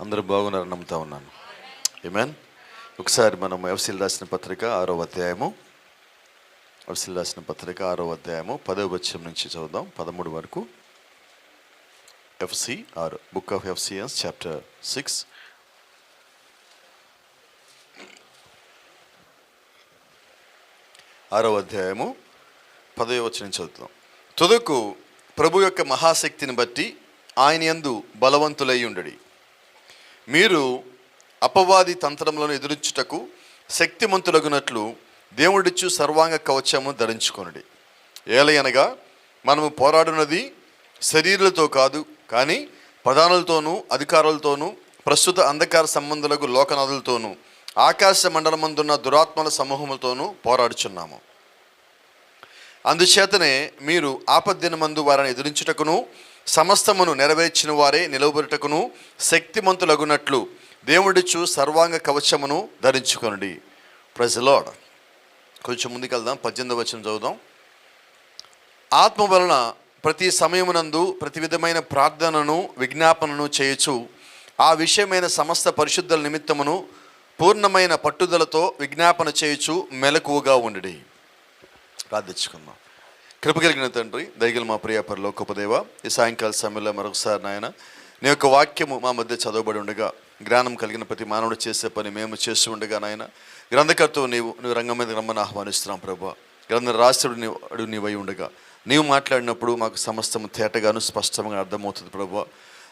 అందరూ బాగున్నారని నమ్ముతా ఉన్నాను. ఆమేన్. ఒకసారి మనం ఎఫ్ఎస్సీలు రాసిన పత్రిక 6వ అధ్యాయము 10వ వచనం నుంచి చదువుదాం 13 వరకు. FSC 6, book of Ephesians chapter 6 6వ అధ్యాయము 10వ వచనం చదువుతాం. తుదకు ప్రభు యొక్క మహాశక్తిని బట్టి ఆయన యందు బలవంతులై ఉండుడి. మీరు అపవాది తంత్రములను ఎదురించుటకు శక్తిమంతులగునట్లు దేవుడిచ్చు సర్వాంగ కవచము ధరించుకొనుడి. ఏలయనగా మనము పోరాడున్నది శరీరులతో కాదు, కానీ ప్రధానులతోనూ అధికారులతోనూ ప్రస్తుత అంధకార సంబంధులకు లోకనాథులతోనూ ఆకాశ మండలమందున్న దురాత్మల సమూహములతోనూ పోరాడుచున్నాము. అందుచేతనే మీరు ఆపద్దినమందు వారిని ఎదురించుటకును సమస్తమును నెరవేర్చిన వారే నిలవబెట్టుటకును శక్తిమంతులగునట్లు దేవుడిచ్చు సర్వాంగ కవచమును ధరించుకొనుడి. Praise the lord. కొంచెం ముందుకు వెళ్దాం. 18వ వచనం చదువుదాం. ఆత్మ వలన ప్రతి సమయమునందు ప్రతి విధమైన ప్రార్థనను విజ్ఞాపనను చేయొచ్చు, ఆ విషయమైన సమస్త పరిశుద్ధుల నిమిత్తమును పూర్ణమైన పట్టుదలతో విజ్ఞాపన చేయొచ్చు, మెలకువగా ఉండుడి. ప్రార్థించుకుందాం. కృప కలిగిన తండ్రి, దయగల మా ప్రియ పరలోకపు దేవా, ఈ సాయంకాల సమయంలో మరొకసారి నాయన నీ యొక్క వాక్యము మా మధ్య చదవబడి ఉండగా, జ్ఞానం కలిగిన ప్రతి మానవుడు చేసే పని మేము చేస్తూ ఉండగా నాయన గ్రంథకర్తవు నువ్వు రంగం మీద రమ్మని ఆహ్వానిస్తున్నాం ప్రభా. గ్రంథ రాష్ట్రుడు నీవై ఉండగా నీవు మాట్లాడినప్పుడు మాకు సమస్తము తేటగాను స్పష్టంగా అర్థమవుతుంది ప్రభా.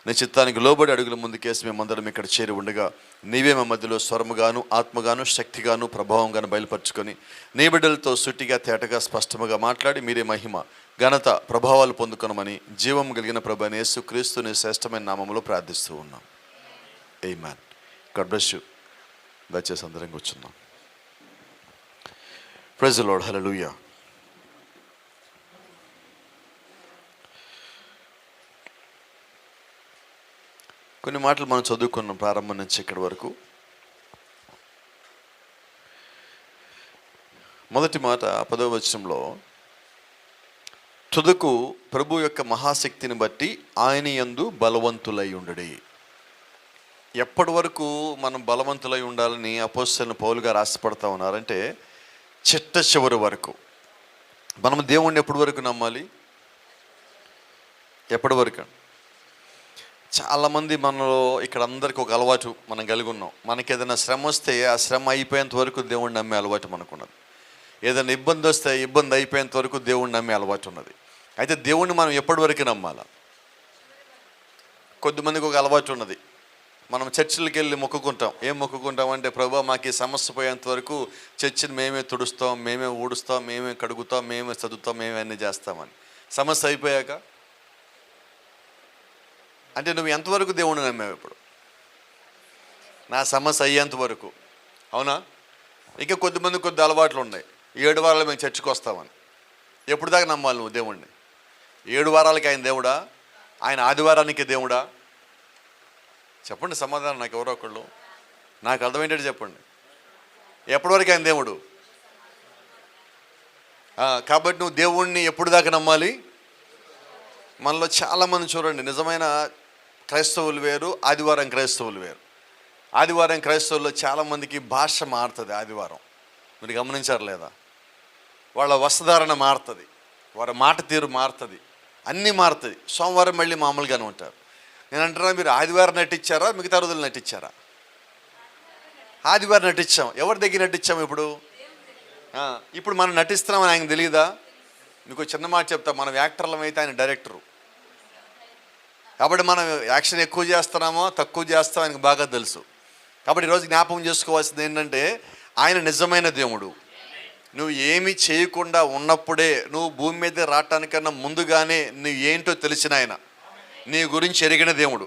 నీ చిత్తానికి లోబడి అడుగుల ముందుకేసి మేమందరం ఇక్కడ చేరి ఉండగా నీవే మా మధ్యలో స్వరముగాను ఆత్మగాను శక్తిగాను ప్రభావంగాను బయలుపరుచుకొని నీ బిడ్డలతో సుట్టిగా తేటగా స్పష్టముగా మాట్లాడి మీరే మహిమ ఘనత ప్రభావాలు పొందుకొనమని జీవం కలిగిన ప్రభు అయిన యేసుక్రీస్తు నీ శ్రేష్టమైన నామములో ప్రార్థిస్తూ ఉన్నాం. ఆమేన్. God bless you. దయచేసి అందరం కూర్చున్నాం. Praise the lord. హల్లెలూయా. కొన్ని మాటలు మనం చదువుకున్నాం ప్రారంభం నుంచి ఇక్కడి వరకు. మొదటి మాట 10వ వచనంలో, తుదకు ప్రభు యొక్క మహాశక్తిని బట్టి ఆయన యందు బలవంతులై ఉండుడి. ఎప్పటి వరకు మనం బలవంతులై ఉండాలని అపోస్తలుడైన పౌలు గారు ఆశపడతా ఉన్నారంటే చిట్ట చివరి వరకు. మనం దేవుణ్ణి ఎప్పటి వరకు నమ్మాలి? ఎప్పటి వరకు? చాలామంది మనలో ఇక్కడ అందరికీ ఒక అలవాటు మనం కలిగి ఉన్నాం. మనకి ఏదైనా శ్రమ వస్తే ఆ శ్రమ అయిపోయేంత వరకు దేవుణ్ణి నమ్మే అలవాటు మనకున్నది. ఏదైనా ఇబ్బంది వస్తే ఇబ్బంది అయిపోయేంత వరకు దేవుణ్ణి నమ్మే అలవాటు ఉన్నది. అయితే దేవుణ్ణి మనం ఎప్పటి వరకు నమ్మాలా? కొద్దిమందికి ఒక అలవాటు ఉన్నది. మనం చర్చిలకు వెళ్ళి మొక్కుకుంటాం. ఏం మొక్కుకుంటాం అంటే, ప్రభా మాకు ఈ సమస్య పోయేంత వరకు చర్చిని మేమే తుడుస్తాం, మేమే ఊడుస్తాం, మేమే కడుగుతాం, మేమే చదువుతాం, మేమే అన్నీ చేస్తామని. సమస్య అయిపోయాక అంటే నువ్వు ఎంతవరకు దేవుణ్ణి నమ్మావు? ఇప్పుడు నా సమస్య అయ్యేంత వరకు. అవునా? ఇంకా కొద్ది అలవాట్లు ఉన్నాయి. 7 వారాలు మేము చర్చికి వస్తామని. ఎప్పుడు దాకా నమ్మాలి నువ్వు దేవుణ్ణి? 7 వారాలకి ఆయన దేవుడా? ఆయన ఆదివారానికి దేవుడా? చెప్పండి సమాధానం నాకు. ఎవరో ఒకళ్ళు నాకు అర్థమయ్యేటట్టు చెప్పండి. ఎప్పటివరకు ఆయన దేవుడు? కాబట్టి నువ్వు దేవుణ్ణి ఎప్పుడు దాకా నమ్మాలి? మనలో చాలామంది చూడండి, నిజమైన క్రైస్తవులు వేరు, ఆదివారం క్రైస్తవులు వేరు. ఆదివారం క్రైస్తవుల్లో చాలామందికి భాష మారుతుంది. ఆదివారం మీరు గమనించారు లేదా? వాళ్ళ వస్త్రధారణ మారుతుంది, వారి మాట తీరు మారుతుంది, అన్నీ మారుతుంది. సోమవారం మళ్ళీ మామూలుగానే ఉంటారు. నేను అంటున్నా, మీరు ఆదివారం నటించారా, మిగతా రోజులు నటించారా? ఆదివారం నటించాం. ఎవరి దగ్గర నటించాం? ఇప్పుడు మనం నటిస్తున్నామని ఆయనకు తెలియదా? మీకు చిన్న మాట చెప్తా, మనం యాక్టర్లం అయితే ఆయన డైరెక్టరు. కాబట్టి మనం యాక్షన్ ఎక్కువ చేస్తున్నామో తక్కువ చేస్తామో ఆయనకు బాగా తెలుసు. కాబట్టి ఈరోజు జ్ఞాపకం చేసుకోవాల్సింది ఏంటంటే, ఆయన నిజమైన దేవుడు. నువ్వు ఏమి చేయకుండా ఉన్నప్పుడే, నువ్వు భూమి మీద రావటానికన్నా ముందుగానే నువ్వు ఏంటో తెలిసిన ఆయన, నీ గురించి ఎరిగిన దేవుడు,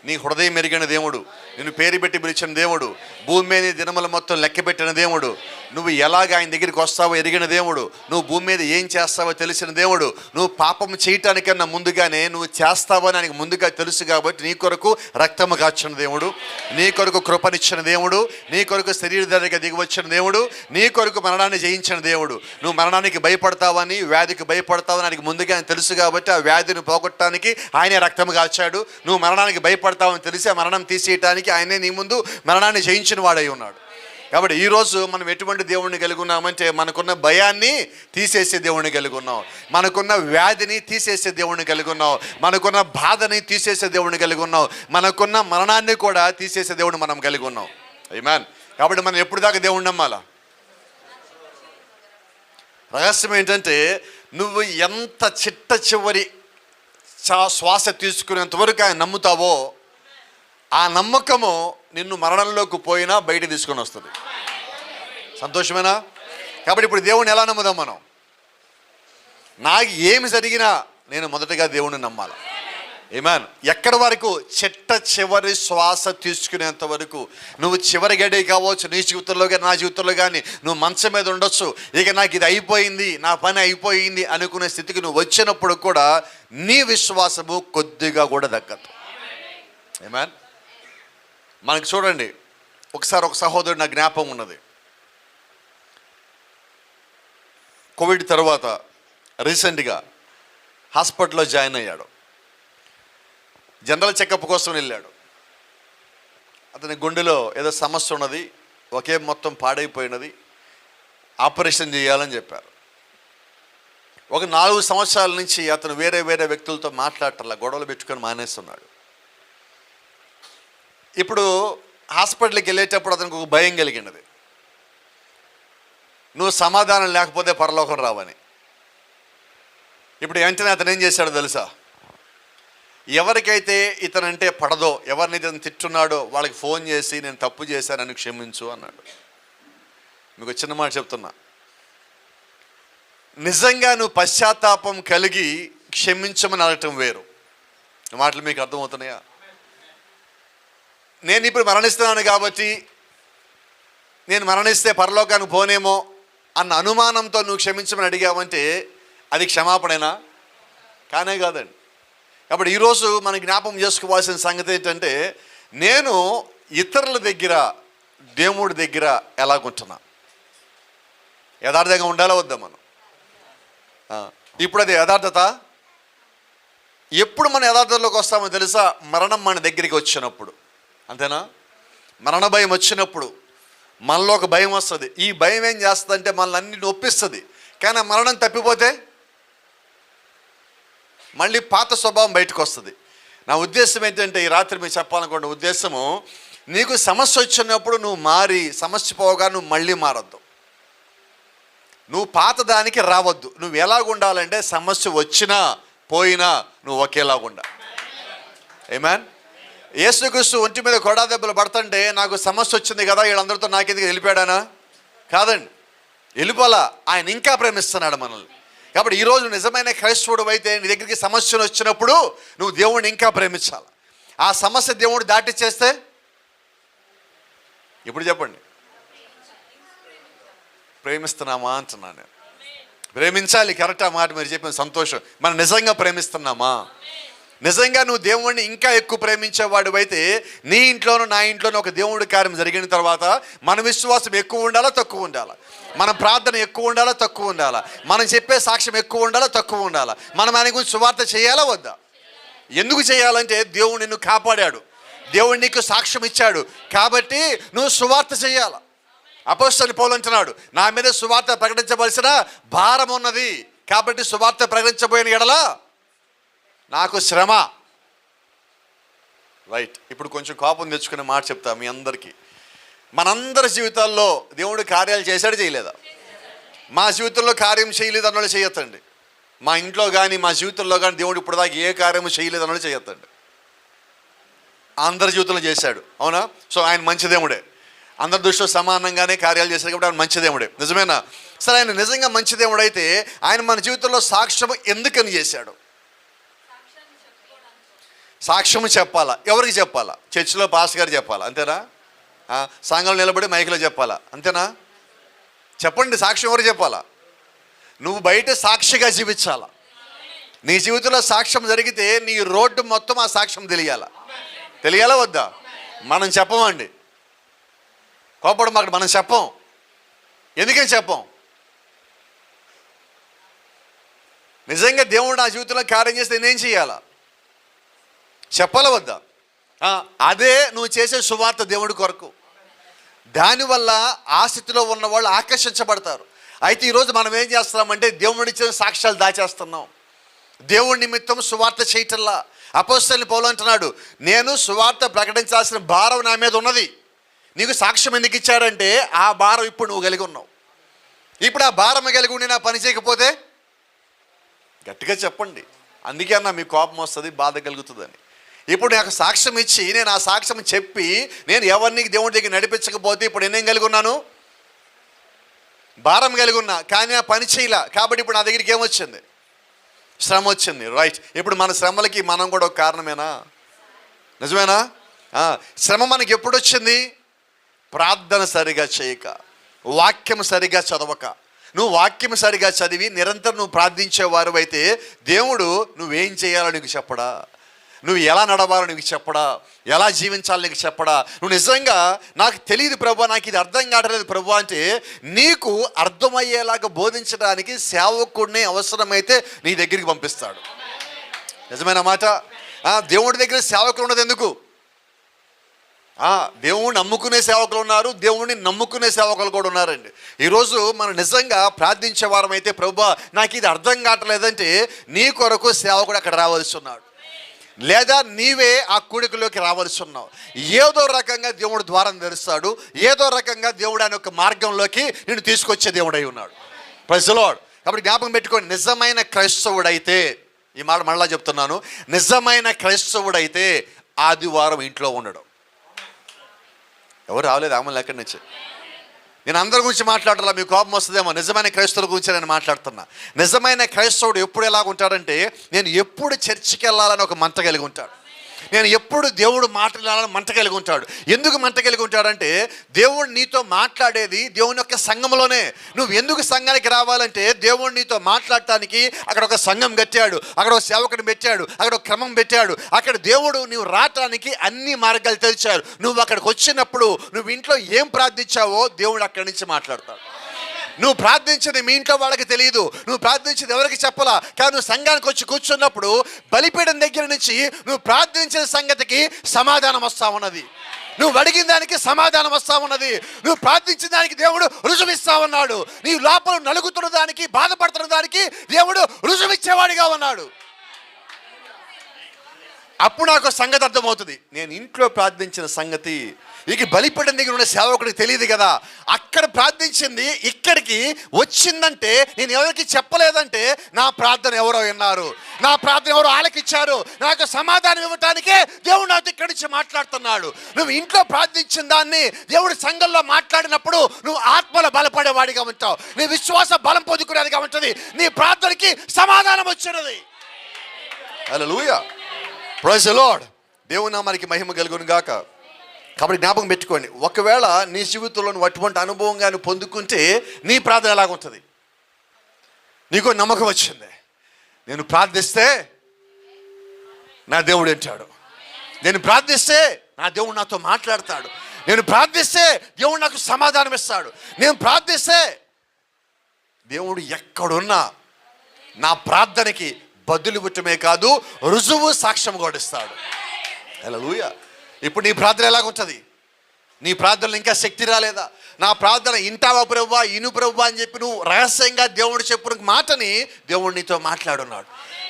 నీ హృదయం ఎరిగిన దేవుడు, నిన్ను పేరు పెట్టి పిలిచిన దేవుడు, భూమి మీద దినముల మొత్తం లెక్క పెట్టిన దేవుడు, నువ్వు ఎలాగ ఆయన దగ్గరికి వస్తావో ఎరిగిన దేవుడు, నువ్వు భూమి మీద ఏం చేస్తావో తెలిసిన దేవుడు, నువ్వు పాపం చేయటానికన్నా ముందుగానే నువ్వు చేస్తావని ఆయనకు ముందుగా తెలుసు కాబట్టి నీ కొరకు రక్తము కాచిన దేవుడు, నీ కొరకు కృపనిచ్చిన దేవుడు, నీ కొరకు శరీరధారిగా దిగి వచ్చిన దేవుడు, నీ కొరకు మరణాన్ని జయించిన దేవుడు. నువ్వు మరణానికి భయపడతావని, వ్యాధికి భయపడతావని ఆయనకు ముందుగా ఆయన తెలుసు కాబట్టి ఆ వ్యాధిని పోగొట్టడానికి ఆయనే రక్తము కాచాడు. నువ్వు మరణానికి భయపడతావని తెలిసి ఆ మరణం తీసేయటానికి ఆయనే నీ ముందు మరణాన్ని జయించిన వాడై ఉన్నాడు. కాబట్టి ఈరోజు మనం ఎటువంటి దేవుడిని కలిగి ఉన్నామంటే మనకున్న భయాన్ని తీసేసే దేవుడిని కలిగి ఉన్నాం, మనకున్న వ్యాధిని తీసేసే దేవుడిని కలిగి ఉన్నాం, మనకున్న బాధని తీసేసే దేవుడిని కలిగి ఉన్నాం, మనకున్న మరణాన్ని కూడా తీసేసే దేవుడిని మనం కలిగి ఉన్నాం. ఆమేన్. కాబట్టి మనం ఎప్పుడు దాకా దేవుడిని నమ్మాలా? రహస్యం ఏంటంటే నువ్వు ఎంత చిట్ట చివరి శ్వాస తీసుకునేంత వరకు ఆయన నమ్ముతావో ఆ నమ్మకము నిన్ను మరణంలోకి పోయినా బయట తీసుకొని వస్తుంది. సంతోషమేనా? కాబట్టి ఇప్పుడు దేవుణ్ణి ఎలా నమ్ముదాం మనం? నాకు ఏమి జరిగినా నేను మొదటగా దేవుణ్ణి నమ్మాలి. ఆమేన్. ఎక్కడి వరకు? చిట్ట చివరి శ్వాస తీసుకునేంత వరకు. నువ్వు చివరి గడి కావచ్చు నీ జీవితంలో కానీ నా జీవితంలో కానీ, నువ్వు మంచం మీద ఉండొచ్చు, ఇక నాకు ఇది అయిపోయింది, నా పని అయిపోయింది అనుకునే స్థితికి నువ్వు వచ్చినప్పుడు కూడా నీ విశ్వాసము కొద్దిగా కూడా తగ్గదు. ఆమేన్. మనకు చూడండి, ఒకసారి ఒక సహోదరుడు నా జ్ఞాపకం ఉన్నది. కోవిడ్ తర్వాత రీసెంట్గా హాస్పిటల్లో జాయిన్ అయ్యాడు. జనరల్ చెకప్ కోసం వెళ్ళాడు. అతని గుండెలో ఏదో సమస్య ఉన్నది, ఒకే మొత్తం పాడైపోయినది, ఆపరేషన్ చేయాలని చెప్పారు. ఒక 4 సంవత్సరాల నుంచి అతను వేరే వేరే వ్యక్తులతో మాట్లాడటంలా, గొడవలు పెట్టుకొని మానేస్తున్నాడు. ఇప్పుడు హాస్పిటల్కి వెళ్ళేటప్పుడు అతనికి ఒక భయం కలిగినది, నువ్వు సమాధానం లేకపోతే పరలోకం రావని. ఇప్పుడు వెంటనే అతను ఏం చేశాడో తెలుసా? ఎవరికైతే ఇతనంటే పడదో, ఎవరినైతే ఇతను తిట్టున్నాడో వాళ్ళకి ఫోన్ చేసి నేను తప్పు చేశానని క్షమించు అన్నాడు. మీకు చిన్న మాట చెప్తున్నా, నిజంగా నువ్వు పశ్చాత్తాపం కలిగి క్షమించమని అనటం వేరు. మాటలు మీకు అర్థమవుతున్నాయా? నేను ఇప్పుడు మరణిస్తున్నాను కాబట్టి నేను మరణిస్తే పరలోకానికి పోనేమో అన్న అనుమానంతో నువ్వు క్షమించమని అడిగావంటే అది క్షమాపణేనా? కానే కాదండి. కాబట్టి ఈరోజు మనం జ్ఞాపకం చేసుకోవాల్సిన సంగతి ఏంటంటే, నేను ఇతరుల దగ్గర దేవుడి దగ్గర ఎలాగుంటున్నా? యథార్థంగా ఉండాలా వద్దా మనం? ఇప్పుడు అది యథార్థత. ఎప్పుడు మన యథార్థతలోకి వస్తామో తెలుసా? మరణం మన దగ్గరికి వచ్చినప్పుడు. అంతేనా? మరణ భయం వచ్చినప్పుడు మనలో ఒక భయం వస్తుంది. ఈ భయం ఏం చేస్తుందంటే మనల్ని అన్ని నొప్పిస్తుంది. కానీ మరణం తప్పిపోతే మళ్ళీ పాత స్వభావం బయటకు వస్తుంది. నా ఉద్దేశం ఏంటంటే, ఈ రాత్రి మీకు చెప్పాలనుకున్న ఉద్దేశము, నీకు సమస్య వచ్చినప్పుడు నువ్వు మారి సమస్య పోగా నువ్వు మళ్ళీ మారద్దు, నువ్వు పాత దానికి రావద్దు. నువ్వు ఎలాగుండాలంటే సమస్య వచ్చినా పోయినా నువ్వు ఒకేలాగుండా. ఆమేన్. యేసుక్రీస్తు ఒంటి మీద కొడా దెబ్బలు పడుతుంటే నాకు సమస్య వచ్చింది కదా వీళ్ళందరితో నాకెందుకు వెళ్ళిపోయాడానా? కాదండి, వెళ్ళిపోలా. ఆయన ఇంకా ప్రేమిస్తున్నాడు మనల్ని. కాబట్టి ఈరోజు నిజమైన క్రైస్తవుడు అయితే నీ దగ్గరికి సమస్యలు వచ్చినప్పుడు నువ్వు దేవుడిని ఇంకా ప్రేమించాలి. ఆ సమస్య దేవుడు దాటి చేస్తే ఇప్పుడు చెప్పండి, ప్రేమిస్తున్నామా అంటున్నాను నేను. ప్రేమించాలి, కరెక్ట్. ఆ మాట మీరు చెప్పిన సంతోషం. మనం నిజంగా ప్రేమిస్తున్నామా? నిజంగా నువ్వు దేవుణ్ణి ఇంకా ఎక్కువ ప్రేమించేవాడు అయితే నీ ఇంట్లోనూ నా ఇంట్లోనూ ఒక దేవుడి కార్యం జరిగిన తర్వాత మన విశ్వాసం ఎక్కువ ఉండాలా తక్కువ ఉండాలా? మన ప్రార్థన ఎక్కువ ఉండాలా తక్కువ ఉండాలా? మనం చెప్పే సాక్ష్యం ఎక్కువ ఉండాలా తక్కువ ఉండాలా? మనం ఆయన గురించి సువార్త చేయాలా వద్దా? ఎందుకు చేయాలంటే దేవుడు నిన్ను కాపాడాడు, దేవుడు నీకు సాక్ష్యం ఇచ్చాడు కాబట్టి నువ్వు సువార్త చేయాలా. అపోస్తలుడు పౌలు అంటున్నాడు, నా మీద సువార్త ప్రకటించవలసిన భారం ఉన్నది కాబట్టి సువార్త ప్రకటించబోయిన ఎడల నాకు శ్రమ. రైట్. ఇప్పుడు కొంచెం కోపం తెచ్చుకునే మాట చెప్తా మీ అందరికీ. మనందరి జీవితాల్లో దేవుడు కార్యాలు చేశాడు చేయలేదా? మా జీవితంలో కార్యం చేయలేదు అన్నోళ్ళు చేయొద్దండి. మా ఇంట్లో కానీ మా జీవితంలో కానీ దేవుడు ఇప్పుడు దాకా ఏ కార్యము చేయలేదు అన్నోళ్ళు చేయొద్దండి. అందరి జీవితంలో చేశాడు, అవునా? సో ఆయన మంచి దేవుడే, అందరి దృష్టిలో సమానంగానే కార్యాలు చేశాడు కాబట్టి ఆయన మంచి దేవుడే. నిజమేనా? సరే, ఆయన నిజంగా మంచి దేవుడు అయితే ఆయన మన జీవితంలో సాక్ష్యం ఎందుకని చేశాడు? సాక్ష్యం చెప్పాలా? ఎవరికి చెప్పాలా? చర్చిలో పాస్టర్ గారు చెప్పాలా? అంతేనా? సంఘంలో నిలబడి మైకులో చెప్పాలా? అంతేనా? చెప్పండి, సాక్ష్యం ఎవరు చెప్పాలా? నువ్వు బయట సాక్షిగా జీవించాలా. నీ జీవితంలో సాక్ష్యం జరిగితే నీ రోడ్డు మొత్తం ఆ సాక్ష్యం తెలియాలా వద్దా? మనం చెప్పమండి, కోపడం మాకు మనం చెప్పం. ఎందుకని చెప్పం? నిజంగా దేవుడు నా జీవితంలో కార్యం చేస్తే నేనేం చేయాలా? చెప్పాలా వద్దా? అదే నువ్వు చేసే సువార్త దేవుడి కొరకు. దానివల్ల ఆ స్థితిలో ఉన్న వాళ్ళు ఆకర్షించబడతారు. అయితే ఈరోజు మనం ఏం చేస్తున్నామంటే దేవుడి ఇచ్చిన సాక్ష్యాలు దాచేస్తున్నాం. దేవుడి నిమిత్తం సువార్త చేయటల్లా. అపోస్తలుని పౌలు అంటున్నాడు, నేను సువార్త ప్రకటించాల్సిన భారం నా మీద ఉన్నది. నీకు సాక్ష్యం ఎందుకు ఇచ్చాడంటే ఆ భారం ఇప్పుడు నువ్వు కలిగి ఉన్నావు. ఇప్పుడు ఆ భారం కలిగి ఉండి నా పని చేయకపోతే గట్టిగా చెప్పండి. అందుకే అన్న మీకు కోపం వస్తుంది, బాధ కలుగుతుందని. ఇప్పుడు నాకు సాక్ష్యం ఇచ్చి నేను ఆ సాక్ష్యం చెప్పి నేను ఎవరిని దేవుడి దగ్గర నడిపించకపోతే ఇప్పుడు నేనేం కలిగి ఉన్నాను? భారం కలిగి ఉన్నా, కానీ ఆ పని చేయలే. కాబట్టి ఇప్పుడు నా దగ్గరికి ఏమొచ్చింది? శ్రమ వచ్చింది. రైట్, ఇప్పుడు మన శ్రమలకి మనం కూడా ఒక కారణమేనా? నిజమేనా? శ్రమ మనకి ఎప్పుడు వచ్చింది? ప్రార్థన సరిగా చేయక, వాక్యం సరిగా చదవక. నువ్వు వాక్యం సరిగా చదివి నిరంతరం నువ్వు ప్రార్థించేవారు అయితే దేవుడు నువ్వేం చేయాలో నీకు చెప్పడా? నువ్వు ఎలా నడవాలో నీకు చెప్పడా? ఎలా జీవించాలో నీకు చెప్పడా? నువ్వు నిజంగా నాకు తెలియదు ప్రభు, నాకు ఇది అర్థం కావట్లేదు ప్రభు అంటే నీకు అర్థమయ్యేలాగా బోధించడానికి సేవకుడిని అవసరమైతే నీ దగ్గరికి పంపిస్తాడు. నిజమైన మాట. దేవుడి దగ్గర సేవకులు ఉన్నది ఎందుకు? దేవుణ్ణి నమ్ముకునే సేవకులు ఉన్నారు, దేవుణ్ణి నమ్ముకునే సేవకులు కూడా ఉన్నారండి. ఈరోజు మనం నిజంగా ప్రార్థించే వారం అయితే ప్రభువా నాకు ఇది అర్థం కావట్లేదంటే నీ కొరకు సేవకుడు అక్కడ రావాల్సి ఉన్నాడు, లేదా నీవే ఆ కూడికలోకి రావాల్సి ఉన్నావు. ఏదో రకంగా దేవుడు ద్వారం తెరుస్తాడు, ఏదో రకంగా దేవుడు ఆయన యొక్క మార్గంలోకి నిన్ను తీసుకొచ్చే దేవుడై ఉన్నాడు. Praise the lord. కాబట్టి జ్ఞాపకం పెట్టుకోండి, నిజమైన క్రైస్తవుడైతే, ఈ మాట మళ్ళా చెప్తున్నాను, నిజమైన క్రైస్తవుడైతే ఆదివారం ఇంట్లో ఉండడం. ఎవరు రావలేదు ఆమె ఎక్కడి నుంచి? నేను అందరి గురించి మాట్లాడాలా, మీకు కోపం వస్తుందేమో. నిజమైన క్రైస్తవుల గురించి నేను మాట్లాడుతున్నా. నిజమైన క్రైస్తవుడు ఎప్పుడు ఎలాగ ఉంటాడంటే, నేను ఎప్పుడు చర్చికి వెళ్ళాలని ఒక మంట కలిగి ఉంటాడు. నేను ఎప్పుడు దేవుడు మాట్లాడాలని మంట కలిగి ఉంటాడు. ఎందుకు మంట కలిగి ఉంటాడంటే దేవుడు నీతో మాట్లాడేది దేవుని యొక్క సంఘంలోనే. నువ్వు ఎందుకు సంఘానికి రావాలంటే దేవుడు నీతో మాట్లాడటానికి అక్కడ ఒక సంఘం కట్టాడు, అక్కడ ఒక సేవకుని పెట్టాడు, అక్కడ ఒక క్రమం పెట్టాడు. అక్కడ దేవుడు నువ్వు రావటానికి అన్ని మార్గాలు తెరిచారు. నువ్వు అక్కడికి వచ్చినప్పుడు నువ్వు ఇంట్లో ఏం ప్రార్థించావో దేవుడు అక్కడి నుంచి మాట్లాడతాడు. నువ్వు ప్రార్థించేది మీ ఇంట్లో వాళ్ళకి తెలియదు, నువ్వు ప్రార్థించేది ఎవరికి చెప్పలా. కానీ నువ్వు సంఘానికి వచ్చి కూర్చున్నప్పుడు బలిపీఠం దగ్గర నుంచి నువ్వు ప్రార్థించిన సంగతికి సమాధానం వస్తూ ఉన్నది, నువ్వు అడిగిన దానికి సమాధానం వస్తూ ఉన్నది, నువ్వు ప్రార్థించిన దానికి దేవుడు రుజువిస్తా ఉన్నాడు, నీ లోపల నలుగుతున్న దానికి బాధపడుతున్న దానికి దేవుడు రుజువిచ్చేవాడిగా ఉన్నాడు. అప్పుడు నాకు సంగతి అర్థమవుతుంది. నేను ఇంట్లో ప్రార్థించిన సంగతి ఇక బలిపీఠం దగ్గర ఉన్న సేవకుడికి తెలియదు కదా. అక్కడ ప్రార్థించింది ఇక్కడికి వచ్చిందంటే నేను ఎవరికి చెప్పలేదంటే నా ప్రార్థన ఎవరో విన్నారు, నా ప్రార్థన ఎవరో ఆలకిచ్చారు, నాకు సమాధానం ఇవ్వటానికే దేవుడు నాతో ఇక్కడి నుంచి మాట్లాడుతున్నాడు. నువ్వు ఇంట్లో ప్రార్థించిన దాన్ని దేవుడు సంఘంలో మాట్లాడినప్పుడు నువ్వు ఆత్మలో బలపడేవాడిగా ఉంటావు, నీ విశ్వాస బలం పొందుకునేదిగా ఉంటుంది, నీ ప్రార్థనకి సమాధానం వచ్చినది. హల్లెలూయా, ప్రైజ్ ది లార్డ్. దేవుని నామానికి మహిమ కలుగును గాక. కాబట్టి జ్ఞాపకం పెట్టుకోండి, ఒకవేళ నీ జీవితంలో నువ్వు అటువంటి అనుభవంగా నువ్వు పొందుకుంటే నీ ప్రార్థన ఎలాగుంటుంది? నీకు నమ్మకం వచ్చింది, నేను ప్రార్థిస్తే నా దేవుడు వింటాడు, నేను ప్రార్థిస్తే నా దేవుడు నాతో మాట్లాడతాడు, నేను ప్రార్థిస్తే దేవుడు నాకు సమాధానం ఇస్తాడు, నేను ప్రార్థిస్తే దేవుడు ఎక్కడున్నా నా ప్రార్థనకి బదులు ఇవ్వటమే కాదు రుజువు సాక్ష్యం కూడా ఇస్తాడు. హల్లెలూయా. ఇప్పుడు నీ ప్రార్థన ఎలాగుంటుంది? నీ ప్రార్థనలు ఇంకా శక్తి రాలేదా? నా ప్రార్థన ఇంటావా ప్రభువా, ఇను ప్రభువా అని చెప్పి నువ్వు రహస్యంగా దేవుడు చెప్పిన మాటని దేవుడు నీతో మాట్లాడున్నాడు.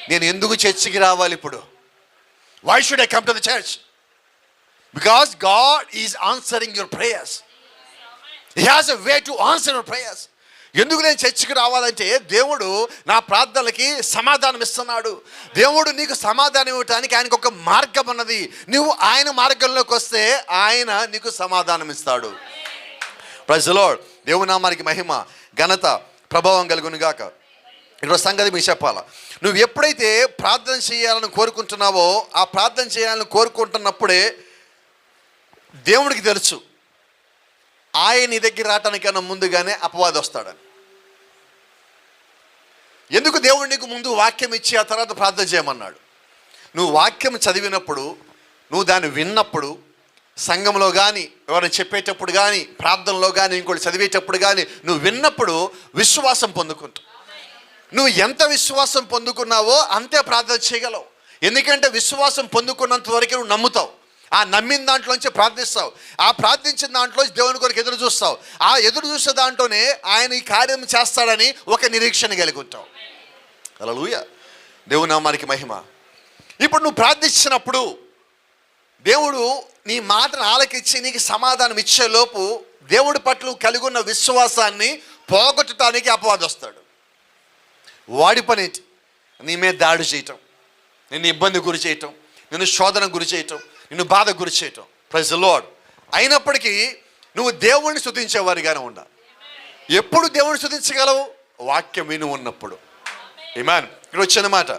నేను ఎందుకు చర్చికి రావాలి ఇప్పుడు? Why should I come to the church? Because God is answering your prayers. He has a way to answer your prayers. ఎందుకు నేను చర్చికి రావాలంటే దేవుడు నా ప్రార్థనలకి సమాధానం ఇస్తున్నాడు. దేవుడు నీకు సమాధానం ఇవ్వటానికి ఆయనకు ఒక మార్గం ఉన్నది. నువ్వు ఆయన మార్గంలోకి వస్తే ఆయన నీకు సమాధానం ఇస్తాడు. Praise the lord. దేవుని నామానికి మహిమ ఘనత ప్రభావం కలుగును గాక. ఇక్కడ సంగతి మీకు చెప్పాలా, నువ్వు ఎప్పుడైతే ప్రార్థన చేయాలని కోరుకుంటున్నావో ఆ ప్రార్థన చేయాలని కోరుకుంటున్నప్పుడే దేవుడికి తెలుసు ఆయన నీ దగ్గర రావటానికన్నా ముందుగానే అపవాది వస్తాడని. ఎందుకు దేవుడు నీకు ముందు వాక్యం ఇచ్చి ఆ తర్వాత ప్రార్థన చేయమన్నాడు? నువ్వు వాక్యం చదివినప్పుడు, నువ్వు దాన్ని విన్నప్పుడు, సంఘంలో కానీ ఎవరైనా చెప్పేటప్పుడు కానీ, ప్రార్థనలో కానీ, ఇంకోటి చదివేటప్పుడు కానీ నువ్వు విన్నప్పుడు విశ్వాసం పొందుకుంటావు. నువ్వు ఎంత విశ్వాసం పొందుకున్నావో అంతే ప్రార్థన చేయగలవు. ఎందుకంటే విశ్వాసం పొందుకున్నంత వరకు నువ్వు నమ్ముతావు. ఆ నమ్మిన దాంట్లోంచి ప్రార్థిస్తావు. ఆ ప్రార్థించిన దాంట్లో దేవుని కొరకు ఎదురు చూస్తావు. ఆ ఎదురు చూసే దాంట్లోనే ఆయన ఈ కార్యం చేస్తాడని ఒక నిరీక్షణ కలిగి ఉంటావు. హల్లెలూయా, దేవుని నామానికి మహిమ. ఇప్పుడు నువ్వు ప్రార్థించినప్పుడు దేవుడు నీ మాటను ఆలకించి నీకు సమాధానం ఇచ్చే లోపు దేవుడి పట్ల కలిగి ఉన్న విశ్వాసాన్ని పోగొట్టడానికి అపవాది వస్తాడు. వాడి పని ఏంటి? నీ మీద దాడి చేయటం, నిన్ను ఇబ్బంది గురి చేయటం, నిన్ను శోధన గురి చేయటం, నిన్ను బాధ గురి చేయటం. Praise the lord. అయినప్పటికీ నువ్వు దేవుణ్ణి స్తుతించేవారిగానే ఉండాలి. ఎప్పుడు దేవుణ్ణి స్తుతించగలవు? వాక్యం విని ఉన్నప్పుడు. ఆమేన్. ఇక్కడ వచ్చిన మాట,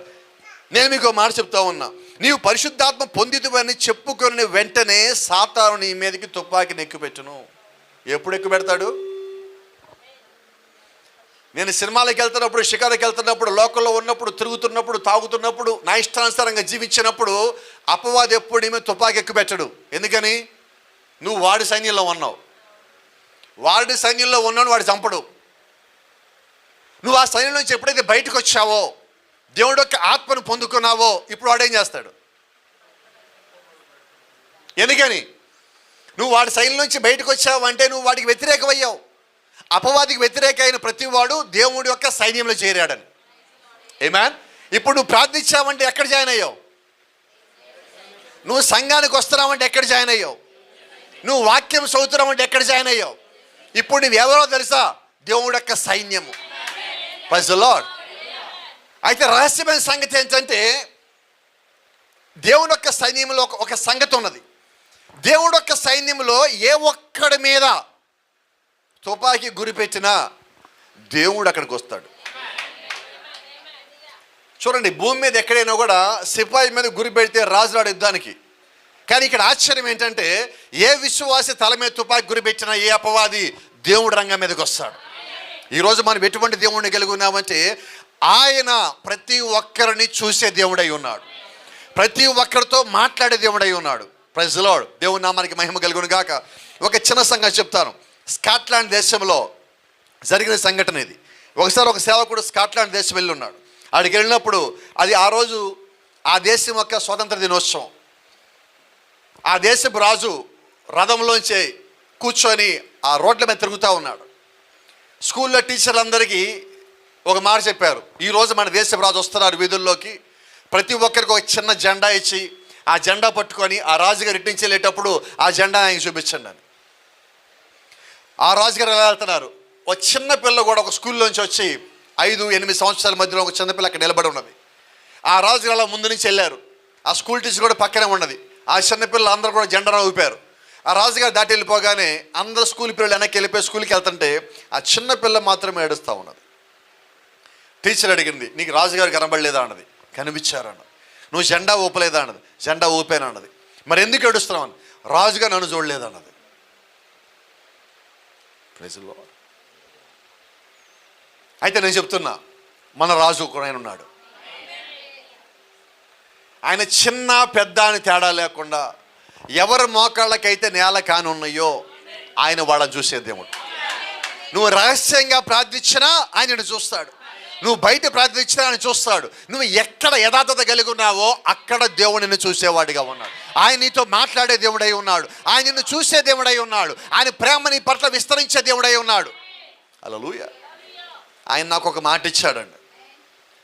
నేను మీకు మాట చెప్తా ఉన్నా, నీవు పరిశుద్ధాత్మ పొందితువని చెప్పుకొని వెంటనే సాతాను నీ మీదకి తుపాకీని ఎక్కుపెట్టును. ఎప్పుడు ఎక్కువ పెడతాడు? నేను సినిమాలకు వెళ్తున్నప్పుడు, షికారుకి వెళ్తున్నప్పుడు, లోకల్లో ఉన్నప్పుడు, తిరుగుతున్నప్పుడు, తాగుతున్నప్పుడు, నా ఇష్టానుసారంగా జీవించినప్పుడు అపవాది ఎప్పుడు నీ మీద తుపాకీ ఎక్కువ పెట్టడు. ఎందుకని? నువ్వు వాడి సైన్యంలో ఉన్నావు. వాడి సైన్యంలో ఉన్నావు, వాడు చంపడు. నువ్వు ఆ సైన్యం నుంచి ఎప్పుడైతే బయటకు వచ్చావో, దేవుడు యొక్క ఆత్మను పొందుకున్నావో, ఇప్పుడు వాడేం చేస్తాడు? ఎందుకని? నువ్వు వాడి సైన్యం నుంచి బయటకు వచ్చావు అంటే నువ్వు వాడికి వ్యతిరేకమయ్యావు. అపవాదికి వ్యతిరేక అయిన ప్రతి వాడు దేవుడి యొక్క సైన్యంలో చేరాడని. ఆమేన్. ఇప్పుడు నువ్వు ప్రార్థించావంటే ఎక్కడ జాయిన్ అయ్యావు? నువ్వు సంఘానికి వస్తున్నావంటే ఎక్కడ జాయిన్ అయ్యావు? నువ్వు వాక్యం చదువుతున్నావంటే ఎక్కడ జాయిన్ అయ్యావు? ఇప్పుడు నువ్వు ఎవరో తెలుసా? దేవుడి యొక్క సైన్యము. Praise the lord. అయితే రహస్యమైన సంగతి ఏంటంటే, దేవుడి యొక్క సైన్యంలో ఒక సంగతి ఉన్నది. దేవుడి యొక్క సైన్యంలో ఏ ఒక్కడి మీద తుపాకీ గురిపెట్టినా దేవుడు అక్కడికి వస్తాడు. చూడండి, భూమి మీద ఎక్కడైనా కూడా సిపాయి మీద గురి పెడితే రాజు రాడు యుద్ధానికి. కానీ ఇక్కడ ఆశ్చర్యం ఏంటంటే, ఏ విశ్వాసి తల మీద తుపాకీ గురిపెట్టినా, ఏ అపవాది దేవుడు రంగం మీదకి వస్తాడు. ఈరోజు మనం ఎటువంటి దేవుడిని కలిగి ఉన్నామంటే, ఆయన ప్రతి ఒక్కరిని చూసే దేవుడై ఉన్నాడు. ప్రతి ఒక్కరితో మాట్లాడే దేవుడై ఉన్నాడు. Praise the lord. దేవుని నామానికి మహిమ కలుగును గాక. ఒక చిన్న సంగతి చెప్తాను. స్కాట్లాండ్ దేశంలో జరిగిన సంఘటన ఇది. ఒకసారి ఒక సేవకుడు స్కాట్లాండ్ దేశం వెళ్ళి ఉన్నాడు. అక్కడికి వెళ్ళినప్పుడు అది ఆ రోజు ఆ దేశం యొక్క స్వాతంత్ర దినోత్సవం. ఆ దేశపు రాజు రథంలోంచి కూర్చొని ఆ రోడ్ల మీద తిరుగుతూ ఉన్నాడు. స్కూల్లో టీచర్లందరికీ ఒక మాట చెప్పారు, ఈరోజు మన దేశపు రాజు వస్తున్నారు వీధుల్లోకి, ప్రతి ఒక్కరికి ఒక చిన్న జెండా ఇచ్చి ఆ జెండా పట్టుకొని ఆ రాజుగారు ఇటు నుంచి వెళ్ళేటప్పుడు ఆ జెండా ఆయనకి చూపించండి అని. ఆ రాజుగారు ఎలా వెళ్తున్నారు, ఒక చిన్న పిల్ల కూడా ఒక స్కూల్లోంచి వచ్చి 5-8 సంవత్సరాల మధ్యలో ఒక చిన్నపిల్ల అక్కడ నిలబడి ఉన్నది. ఆ రాజుగారు అలా ముందు నుంచి వెళ్ళారు. ఆ స్కూల్ టీచర్ కూడా పక్కనే ఉన్నది. ఆ చిన్నపిల్ల అందరూ కూడా జెండా ఊపారు. ఆ రాజుగారు దాటి వెళ్ళిపోగానే అందరు స్కూల్ పిల్లలు వెనక్కి వెళ్ళిపోయి స్కూల్కి వెళ్తుంటే ఆ చిన్న పిల్ల మాత్రమే ఏడుస్తూ ఉన్నది. టీచర్ అడిగింది, నీకు రాజుగారు కనబడలేదా అన్నది. కనిపించారన్నది. నువ్వు జెండా ఊపలేదా అన్నది. జెండా ఊపానన్నది. మరి ఎందుకు ఏడుస్తున్నావు అని. రాజుగా నన్ను చూడలేదన్నది. Praise the lord. అయితే నేను చెప్తున్నా, మన రాజు కూడా ఆయన ఉన్నాడు. ఆయన చిన్న పెద్ద అని తేడా లేకుండా ఎవరి మోకాళ్ళకైతే నేల కాని ఉన్నాయో ఆయన వాళ్ళని చూసే దేవుడు. నువ్వు రహస్యంగా ప్రార్థించినా ఆయనను చూస్తాడు. నువ్వు బయట ప్రార్థించినా ఆయన చూస్తాడు. నువ్వు ఎక్కడ యథార్థత కలిగి ఉన్నావో అక్కడ దేవుడు నిన్ను చూసేవాడిగా ఉన్నాడు. ఆయన నీతో మాట్లాడే దేవుడై ఉన్నాడు. ఆయన నిన్ను చూసే దేవుడై ఉన్నాడు. ఆయన ప్రేమ నీ పట్ల విస్తరించే దేవుడై ఉన్నాడు. హల్లెలూయా. ఆయన నాకు ఒక మాట ఇచ్చాడండి,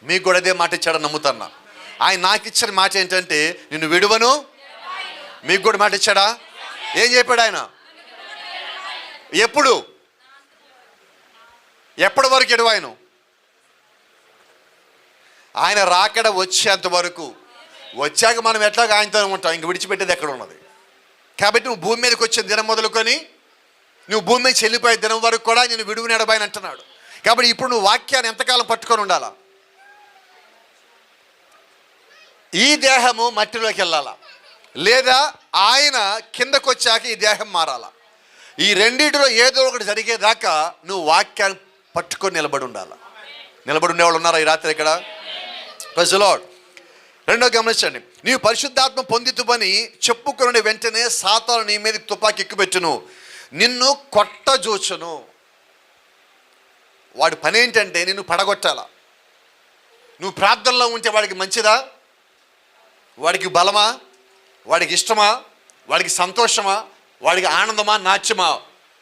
మీకు కూడా అదే మాట ఇచ్చాడని నమ్ముతున్నా. ఆయన నాకు ఇచ్చిన మాట ఏంటంటే, నిన్ను విడువను. మీకు కూడా మాట ఇచ్చాడా? ఏం చెప్పాడు ఆయన? ఎప్పటి వరకు ఎడువాయను? ఆయన రాకడ వచ్చేంత వరకు. వచ్చాక మనం ఎట్లాగ ఆయనతో ఉంటాం, ఇంక విడిచిపెట్టేది ఎక్కడ ఉన్నది. కాబట్టి నువ్వు భూమి మీదకి వచ్చిన దినం మొదలుకొని నువ్వు భూమి మీద చెల్లిపోయే దినం వరకు కూడా నేను విడువని ఎడబాయని అంటున్నాడు. కాబట్టి ఇప్పుడు నువ్వు వాక్యాన్ని ఎంతకాలం పట్టుకొని ఉండాలా? ఈ దేహము మట్టిలోకి వెళ్ళాలా, లేదా ఆయన కిందకు వచ్చాక ఈ దేహం మారాలా? ఈ రెండిటిలో ఏదో ఒకటి జరిగేదాకా నువ్వు వాక్యాన్ని పట్టుకొని నిలబడి ఉండాలి. నిలబడి ఉండేవాళ్ళు ఉన్నారా ఈ రాత్రి ఇక్కడ? Praise the lord. రెండో గమనించండి, నీవు పరిశుద్ధాత్మ పొందితువని చెప్పుకునే వెంటనే సాతాను నీ మీద తుపాకి ఎక్కుపెట్టును, నిన్ను కొట్టజూచును. వాడి పని ఏంటంటే నిన్ను పడగొట్టాల. నువ్వు ప్రార్థనలో ఉంటే వాడికి మంచిదా? వాడికి బలమా? వాడికి ఇష్టమా? వాడికి సంతోషమా? వాడికి ఆనందమా? నాట్యమా?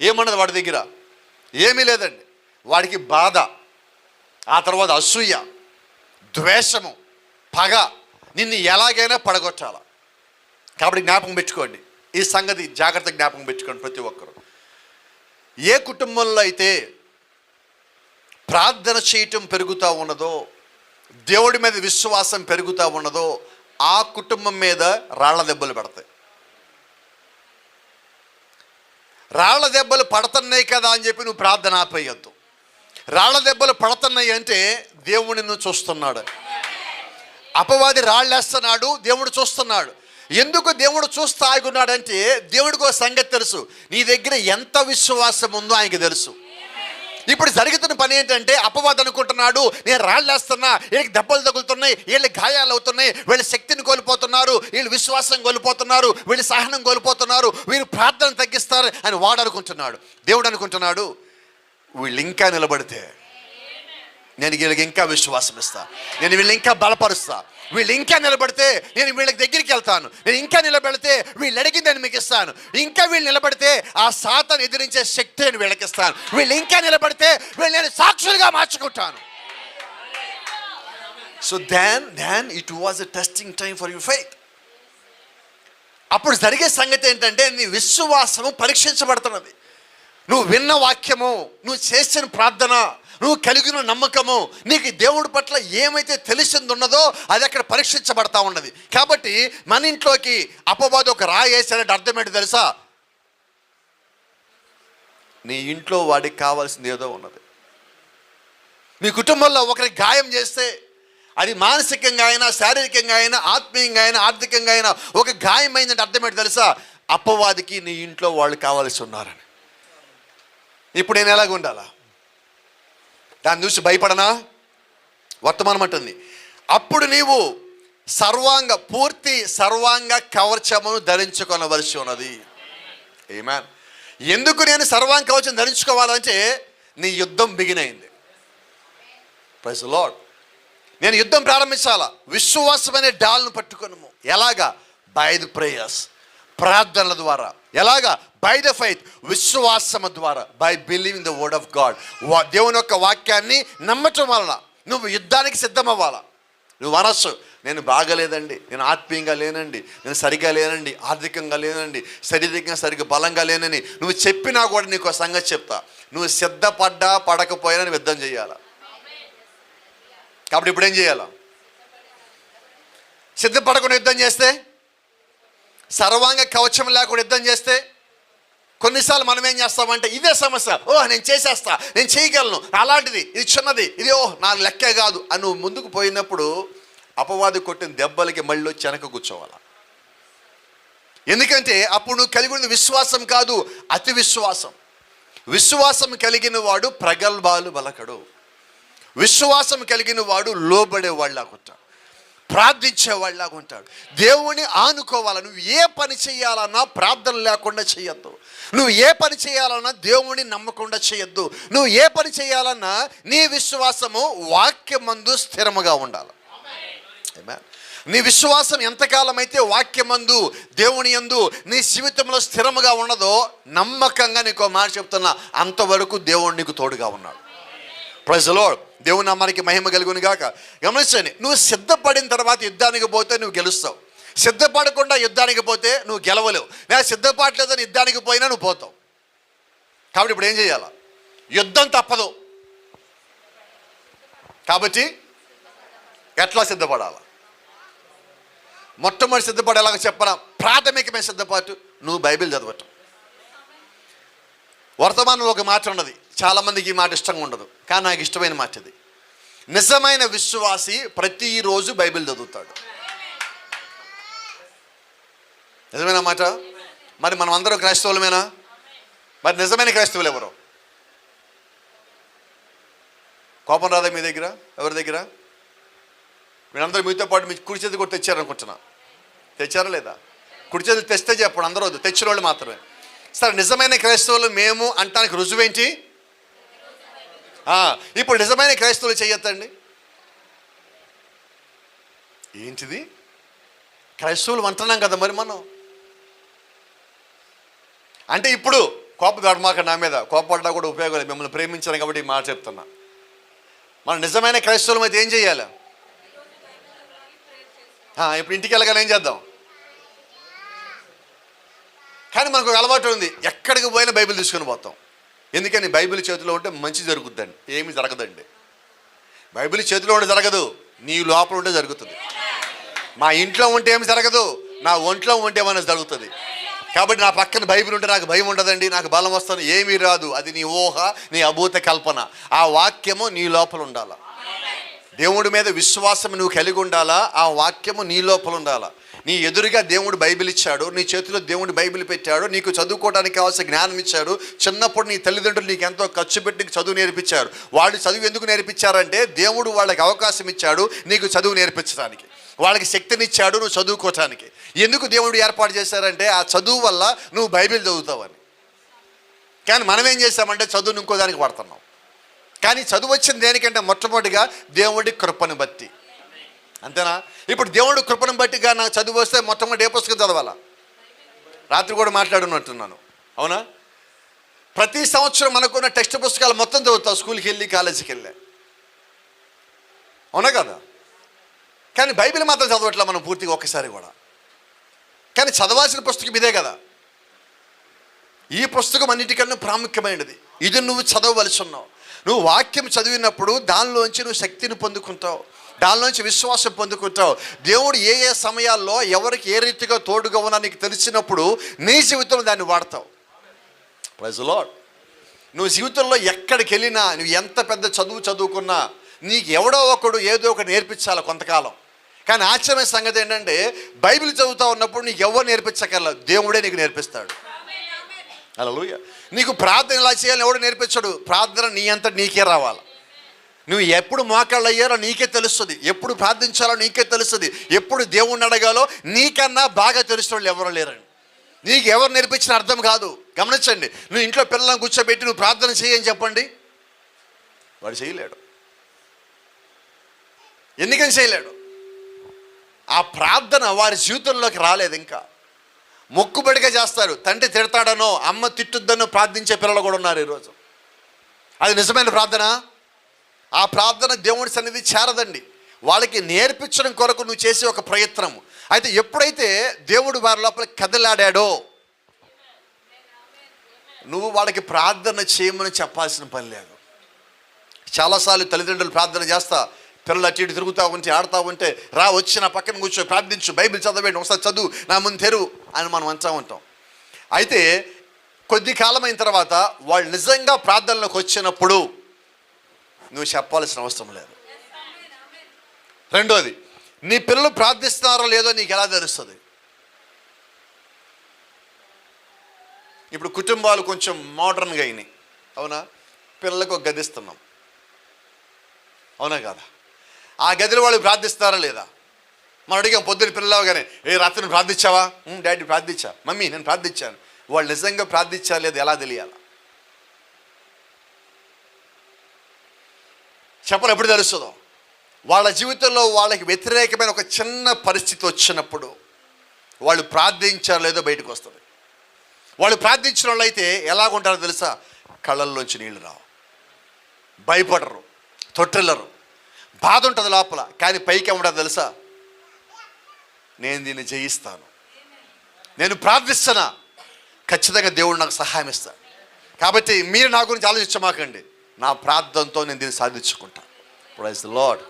ఏమన్నది వాడి దగ్గర? ఏమీ లేదండి. వాడికి బాధ, ఆ తర్వాత అసూయ, ద్వేషము, పగ, నిన్ను ఎలాగైనా పడగొట్టాల. కాబట్టి జ్ఞాపకం పెట్టుకోండి ఈ సంగతి, జాగ్రత్త జ్ఞాపకం పెట్టుకోండి ప్రతి ఒక్కరు. ఏ కుటుంబంలో అయితే ప్రార్థన చేయటం పెరుగుతూ ఉన్నదో, దేవుడి మీద విశ్వాసం పెరుగుతూ ఉన్నదో, ఆ కుటుంబం మీద రాళ్ల దెబ్బలు పడతాయి. రాళ్ల దెబ్బలు పడుతున్నాయి కదా అని చెప్పి నువ్వు ప్రార్థన ఆపేయద్దు. రాళ్ల దెబ్బలు పడుతున్నాయి అంటే దేవుడు నిన్ను చూస్తున్నాడు. అపవాది రాళ్ళేస్తున్నాడు, దేవుడు చూస్తున్నాడు. ఎందుకు దేవుడు చూస్తూ ఆగున్నాడంటే దేవుడికి ఒక సంగతి తెలుసు, నీ దగ్గర ఎంత విశ్వాసం ఉందో ఆయనకి తెలుసు. ఇప్పుడు జరుగుతున్న పని ఏంటంటే అపవాది అనుకుంటున్నాడు, నేను రాళ్ళేస్తున్నా, వీళ్ళకి దెబ్బలు తగులుతున్నాయి, వీళ్ళకి గాయాలు అవుతున్నాయి, వీళ్ళ శక్తిని కోల్పోతున్నారు, వీళ్ళు విశ్వాసం కోల్పోతున్నారు, వీళ్ళు సహనం కోల్పోతున్నారు, వీళ్ళు ప్రార్థన తగ్గిస్తారు అని వాడు అనుకుంటున్నాడు. దేవుడు అనుకుంటున్నాడు, వీళ్ళు ఇంకా నిలబడితే నేను వీళ్ళకి ఇంకా విశ్వాసం ఇస్తా, నేను వీళ్ళు ఇంకా బలపరుస్తా, వీళ్ళు ఇంకా నిలబడితే నేను వీళ్ళకి దగ్గరికి వెళ్తాను, నేను ఇంకా నిలబడితే వీళ్ళు అడిగిందని మీకు ఇస్తాను, ఇంకా వీళ్ళు నిలబడితే ఆ సాతాను ఎదిరించే శక్తి నేను వీళ్ళకి ఇస్తాను, వీళ్ళు ఇంకా నిలబడితే వీళ్ళు నేను సాక్షులుగా మార్చుకుంటాను. So then it was a testing time for your faith. అప్పుడు జరిగే సంగతి ఏంటంటే నీ విశ్వాసము పరీక్షించబడుతున్నది. నువ్వు విన్న వాక్యము, నువ్వు చేసిన ప్రార్థన, నువ్వు కలిగిన నమ్మకము, నీకు దేవుడి పట్ల ఏమైతే తెలిసింది ఉన్నదో అది అక్కడ పరీక్షించబడతా ఉన్నది. కాబట్టి మన ఇంట్లోకి అపవాది ఒక రాయి వేసాడంటే అర్థం ఏంటి తెలుసా? నీ ఇంట్లో వాడికి కావాల్సింది ఏదో ఉన్నది. మీ కుటుంబంలో ఒకరికి గాయం చేస్తే అది మానసికంగా అయినా, శారీరకంగా అయినా, ఆత్మీయంగా అయినా, ఆర్థికంగా అయినా ఒక గాయం అయిందంటే అర్థం ఏంటి తెలుసా? అపవాదికి నీ ఇంట్లో వాళ్ళు కావాల్సి ఉన్నారని. ఇప్పుడు నేను ఎలాగ ఉండాలా? దాన్ని చూసి భయపడనా? వర్తమానం అంటుంది, అప్పుడు నీవు పూర్తి సర్వాంగ కవచమును ధరించుకొనవలసి ఉన్నది. ఆమేన్. ఎందుకు నేను సర్వాంగ కవచం ధరించుకోవాలంటే నీ యుద్ధం బిగినైంది. Praise the lord. నేను యుద్ధం ప్రారంభించాలా? విశ్వాసం అనే డాల్ను పట్టుకొనుము. ఎలాగా? బై ది ప్రేయర్స్, ప్రార్థనల ద్వారా. ఎలాగా? బై ద ఫెయిత్, విశ్వాసము ద్వారా, by believing the word of God. దేవుని యొక్క వాక్యాన్ని నమ్మటం వలన నువ్వు యుద్ధానికి సిద్ధమవ్వాలా. నువ్వు అనొచ్చు, నేను బాగలేదండి, నేను ఆత్మీయంగా లేనండి, నేను సరిగా లేనండి, ఆర్థికంగా లేనండి, శారీరకంగా సరిగ్గా బలంగా లేనని నువ్వు చెప్పినా కూడా నీకు ఒక సంగతి చెప్తా, నువ్వు సిద్ధపడ్డా పడకపోయినా నువ్వు యుద్ధం చేయాలా. కాబట్టి ఇప్పుడు ఏం చేయాలా? సిద్ధపడకుండా యుద్ధం చేస్తే, సర్వాంగ కవచం లేకుండా యుద్ధం చేస్తే, కొన్నిసార్లు మనం ఏం చేస్తామంటే ఇదే సమస్య, నేను చేసేస్తా, నేను చేయగలను, అలాంటిది, ఇది చిన్నది, ఇది నాకు లెక్కే కాదు అని నువ్వు ముందుకు పోయినప్పుడు అపవాది కొట్టిన దెబ్బలకి మళ్ళీ వచ్చి వెనక కూర్చోవాలా. ఎందుకంటే అప్పుడు నువ్వు కలిగి ఉన్న విశ్వాసం కాదు, అతి విశ్వాసం. విశ్వాసం కలిగిన వాడు ప్రగల్భాలు బలకడు. విశ్వాసం కలిగిన వాడు లోబడే వాళ్ళలాగా ఉంటాడు, ప్రార్థించే వాళ్ళలాగా ఉంటాడు, దేవుని ఆనుకోవాలి. నువ్వు ఏ పని చేయాలన్నా ప్రార్థన లేకుండా చేయొద్దు. నువ్వు ఏ పని చేయాలన్నా దేవుని నమ్మకుండా చేయొద్దు. నువ్వు ఏ పని చేయాలన్నా నీ విశ్వాసము వాక్యమందు స్థిరముగా ఉండాలి. ఆమేన్. నీ విశ్వాసం ఎంతకాలం అయితే వాక్యమందు, దేవుని యందు నీ జీవితంలో స్థిరముగా ఉన్నదో, నమ్మకంగా నీకు మాట చెప్తున్నా, అంతవరకు దేవుడు నీకు తోడుగా ఉన్నాడు. Praise the lord. దేవుని నామానికి మహిమ కలుగును గాక. గమనించండి, నువ్వు సిద్ధపడిన తర్వాత యుద్ధానికి పోతే నువ్వు గెలుస్తావు, సిద్ధపడకుండా యుద్ధానికి పోతే నువ్వు గెలవలేవు. నేను సిద్ధపడలేదని యుద్ధానికి పోయినా నువ్వు పోతావు. కాబట్టి ఇప్పుడు ఏం చేయాలా? యుద్ధం తప్పదు. కాబట్టి ఎట్లా సిద్ధపడాలా? మొట్టమొదటి సిద్ధపడేలాగా చెప్పరా? ప్రాథమికమైన సిద్ధపాటు నువ్వు బైబిల్ చదవటం. వర్తమానంలో ఒక మాట ఉన్నది, చాలామందికి ఈ మాట ఇష్టంగా ఉండదు, కానీ నాకు ఇష్టమైన మాట ఇది. నిజమైన విశ్వాసి ప్రతిరోజు బైబిల్ చదువుతాడు. నిజమైన మాట. మరి మనం అందరం క్రైస్తవులమేనా? మరి నిజమైన క్రైస్తవులు ఎవరు? కోపం రాదా మీ దగ్గర? ఎవరి దగ్గర? మీరందరూ మీతో పాటు మీ కుడి చేతి కూడా తెచ్చారనుకుంటున్నా. తెచ్చారా లేదా? కుడి చేతులు తెస్తే చెప్పండి, అందరూ వద్దు, తెచ్చిన వాళ్ళు మాత్రమే. సరే, నిజమైన క్రైస్తవులు మేము అంటానికి రుజువేంటి? ఇప్పుడు నిజమైన క్రైస్తవులు చెయ్యొద్దండి. ఏంటిది? క్రైస్తవులు అంటున్నాం కదా మరి మనం. అంటే ఇప్పుడు కోపపడమాక, నా మీద కోపపడ్డా కూడా ఉపయోగం లేదు, మిమ్మల్ని ప్రేమించాను కాబట్టి ఈ మాట చెప్తున్నా. మనం నిజమైన క్రైస్తవులం అయితే ఏం చేయాలి? ఇప్పుడు ఇంటికి వెళ్ళగానే ఏం చేద్దాం? కానీ మనకు ఒక అలవాటు ఉంది, ఎక్కడికి పోయినా బైబిల్ తీసుకొని పోతాం. ఎందుకని? బైబిల్ చేతిలో ఉంటే మంచి జరుగుద్దండి. ఏమి జరగదండి. బైబిల్ చేతిలో ఉంటే జరగదు, నీ లోపల ఉంటే జరుగుతుంది. మా ఇంట్లో ఉంటే ఏమి జరగదు, నా ఒంట్లో ఉంటే ఏమైనా జరుగుతుంది. కాబట్టి నా పక్కన బైబిల్ ఉంటే నాకు భయం ఉండదండి, నాకు బలం వస్తుంది, ఏమీ రాదు. అది నీ ఊహ, నీ అభూత కల్పన. ఆ వాక్యము నీ లోపల ఉండాలా. దేవుడి మీద విశ్వాసం నువ్వు కలిగి ఉండాలా. ఆ వాక్యము నీ లోపల ఉండాలా. నీ ఎదురుగా దేవుడు బైబిల్ ఇచ్చాడు, నీ చేతిలో దేవుడు బైబిల్ పెట్టాడు, నీకు చదువుకోవడానికి కావాల్సిన జ్ఞానం ఇచ్చాడు. చిన్నప్పుడు నీ తల్లిదండ్రులు నీకు ఎంతో ఖర్చు పెట్టి చదువు నేర్పించారు. వాళ్ళు చదువు ఎందుకు నేర్పించారంటే దేవుడు వాళ్ళకి అవకాశం ఇచ్చాడు నీకు చదువు నేర్పించడానికి. వాళ్ళకి శక్తినిచ్చాడు నువ్వు చదువుకోవటానికి. ఎందుకు దేవుడు ఏర్పాటు చేశారంటే ఆ చదువు వల్ల నువ్వు బైబిల్ చదువుతావని. కానీ మనం ఏం చేస్తామంటే చదువును ఇంకో దానికి వాడుతున్నాం. కానీ చదువు వచ్చింది దేనికంటే మొట్టమొదటిగా దేవుడి కృపను బట్టి. అంతేనా? ఇప్పుడు దేవుడు కృపను బట్టిగా నాకు చదువు వస్తే మొట్టమొదటి ఏ పుస్తకం చదవాలా? రాత్రి కూడా మాట్లాడున్నట్టున్నాను, అవునా? ప్రతి సంవత్సరం మనకున్న టెక్స్ట్ పుస్తకాలు మొత్తం చదువుతావు, స్కూల్కి వెళ్ళి కాలేజీకి వెళ్ళి, అవునా కదా? కానీ బైబిల్ మాత్రం చదవట్లా మనం పూర్తిగా ఒక్కసారి కూడా. కానీ చదవాల్సిన పుస్తకం ఇదే కదా. ఈ పుస్తకం అన్నిటికన్నా ప్రాముఖ్యమైనది. ఇది నువ్వు చదవవలసి ఉన్నావు. నువ్వు వాక్యం చదివినప్పుడు దానిలోంచి నువ్వు శక్తిని పొందుకుంటావు, దానిలోంచి విశ్వాసం పొందుకుంటావు. దేవుడు ఏ ఏ సమయాల్లో ఎవరికి ఏ రీతిగా తోడుగా ఉన్నా నీకు తెలిసినప్పుడు నీ జీవితంలో దాన్ని వాడతావు. Praise the lord. నువ్వు జీవితంలో ఎక్కడికి వెళ్ళినా, నువ్వు ఎంత పెద్ద చదువు చదువుకున్నా, నీకు ఎవడో ఒకడు ఏదో ఒకటి నేర్పించాలి కొంతకాలం. కానీ ఆశ్చర్యమైన సంగతి ఏంటంటే బైబిల్ చదువుతా ఉన్నప్పుడు నీకు ఎవరు నేర్పించగలరు, దేవుడే నీకు నేర్పిస్తాడు. హల్లెలూయా. నీకు ప్రార్థన ఎలా చేయాలని ఎవడు నేర్పించాడు? ప్రార్థన నీ అంతా నీకే రావాలి. నువ్వు ఎప్పుడు మోకాళ్ళు అయ్యారో నీకే తెలుస్తుంది, ఎప్పుడు ప్రార్థించాలో నీకే తెలుస్తుంది, ఎప్పుడు దేవుణ్ణి అడగాలో నీకన్నా బాగా తెలిసిన వాళ్ళు ఎవరు లేరండి. నీకు ఎవరు నేర్పించిన అర్థం కాదు. గమనించండి, నువ్వు ఇంట్లో పిల్లలను కూర్చోబెట్టి నువ్వు ప్రార్థన చేయని చెప్పండి, వాడు చేయలేడు. ఎందుకని చేయలేడు? ఆ ప్రార్థన వారి జీవితంలోకి రాలేదు. ఇంకా మొక్కుబడిగా చేస్తారు. తండ్రి తిడతాడనో అమ్మ తిట్టుద్దనో ప్రార్థించే పిల్లలు కూడా ఉన్నారు ఈరోజు. అది నిజమైన ప్రార్థన? ఆ ప్రార్థన దేవుడి సన్నిధి చేరదండి. వాళ్ళకి నేర్పించడం కొరకు నువ్వు చేసే ఒక ప్రయత్నం. అయితే ఎప్పుడైతే దేవుడు వారి లోపల కదలాడాడో నువ్వు వాళ్ళకి ప్రార్థన చేయమని చెప్పాల్సిన పని లేదు. చాలాసార్లు తల్లిదండ్రులు ప్రార్థన చేస్తా, పిల్లలు అటు ఇటు తిరుగుతూ ఉంటే ఆడుతూ ఉంటే, రా వచ్చి నా పక్కన కూర్చో ప్రార్థించు, బైబిల్ చదవేయండి, ఒకసారి చదువు, నా ముందు తెరువు అని మనం అంటూ ఉంటాం. అయితే కొద్ది కాలం అయిన తర్వాత వాళ్ళు నిజంగా ప్రార్థనలోకి వచ్చినప్పుడు నువ్వు చెప్పాల్సిన అవసరం లేదు. రెండోది, నీ పిల్లలు ప్రార్థిస్తున్నారో లేదో నీకు ఎలా తెలుస్తుంది? ఇప్పుడు కుటుంబాలు కొంచెం మోడర్న్గా అయినాయి, అవునా? పిల్లలకు ఒక గది ఇస్తున్నాం, అవునా కాదా? ఆ గదిలో వాళ్ళు ప్రార్థిస్తారా లేదా? మనం అడిగాం పొద్దున్న పిల్లలుగానే, ఏ రాత్రిని ప్రార్థించావా? డాడీ ప్రార్థించా, మమ్మీ నేను ప్రార్థించాను. వాళ్ళు నిజంగా ప్రార్థించారు లేదు ఎలా తెలియాలి? చెప్పలు ఎప్పుడు తెలుస్తుందో? వాళ్ళ జీవితంలో వాళ్ళకి వ్యతిరేకమైన ఒక చిన్న పరిస్థితి వచ్చినప్పుడు వాళ్ళు ప్రార్థించారో లేదో బయటకు వస్తుంది. వాళ్ళు ప్రార్థించిన వాళ్ళు అయితే ఎలాగుంటారో తెలుసా? కళ్ళల్లోంచి నీళ్ళు రావు, భయపడరు, తొట్టిల్లరు, బాధ ఉంటుంది లోపల, కానీ పైకి ఏముంటుంది తెలుసా? నేను దీన్ని జయిస్తాను, నేను ప్రార్థిస్తున్నా, ఖచ్చితంగా దేవుడు నాకు సహాయం ఇస్తాను. కాబట్టి మీరు నా గురించి ఆలోచించమాకండి, నా ప్రార్థనతో నేను దీన్ని సాధించుకుంటాను. Praise the lord.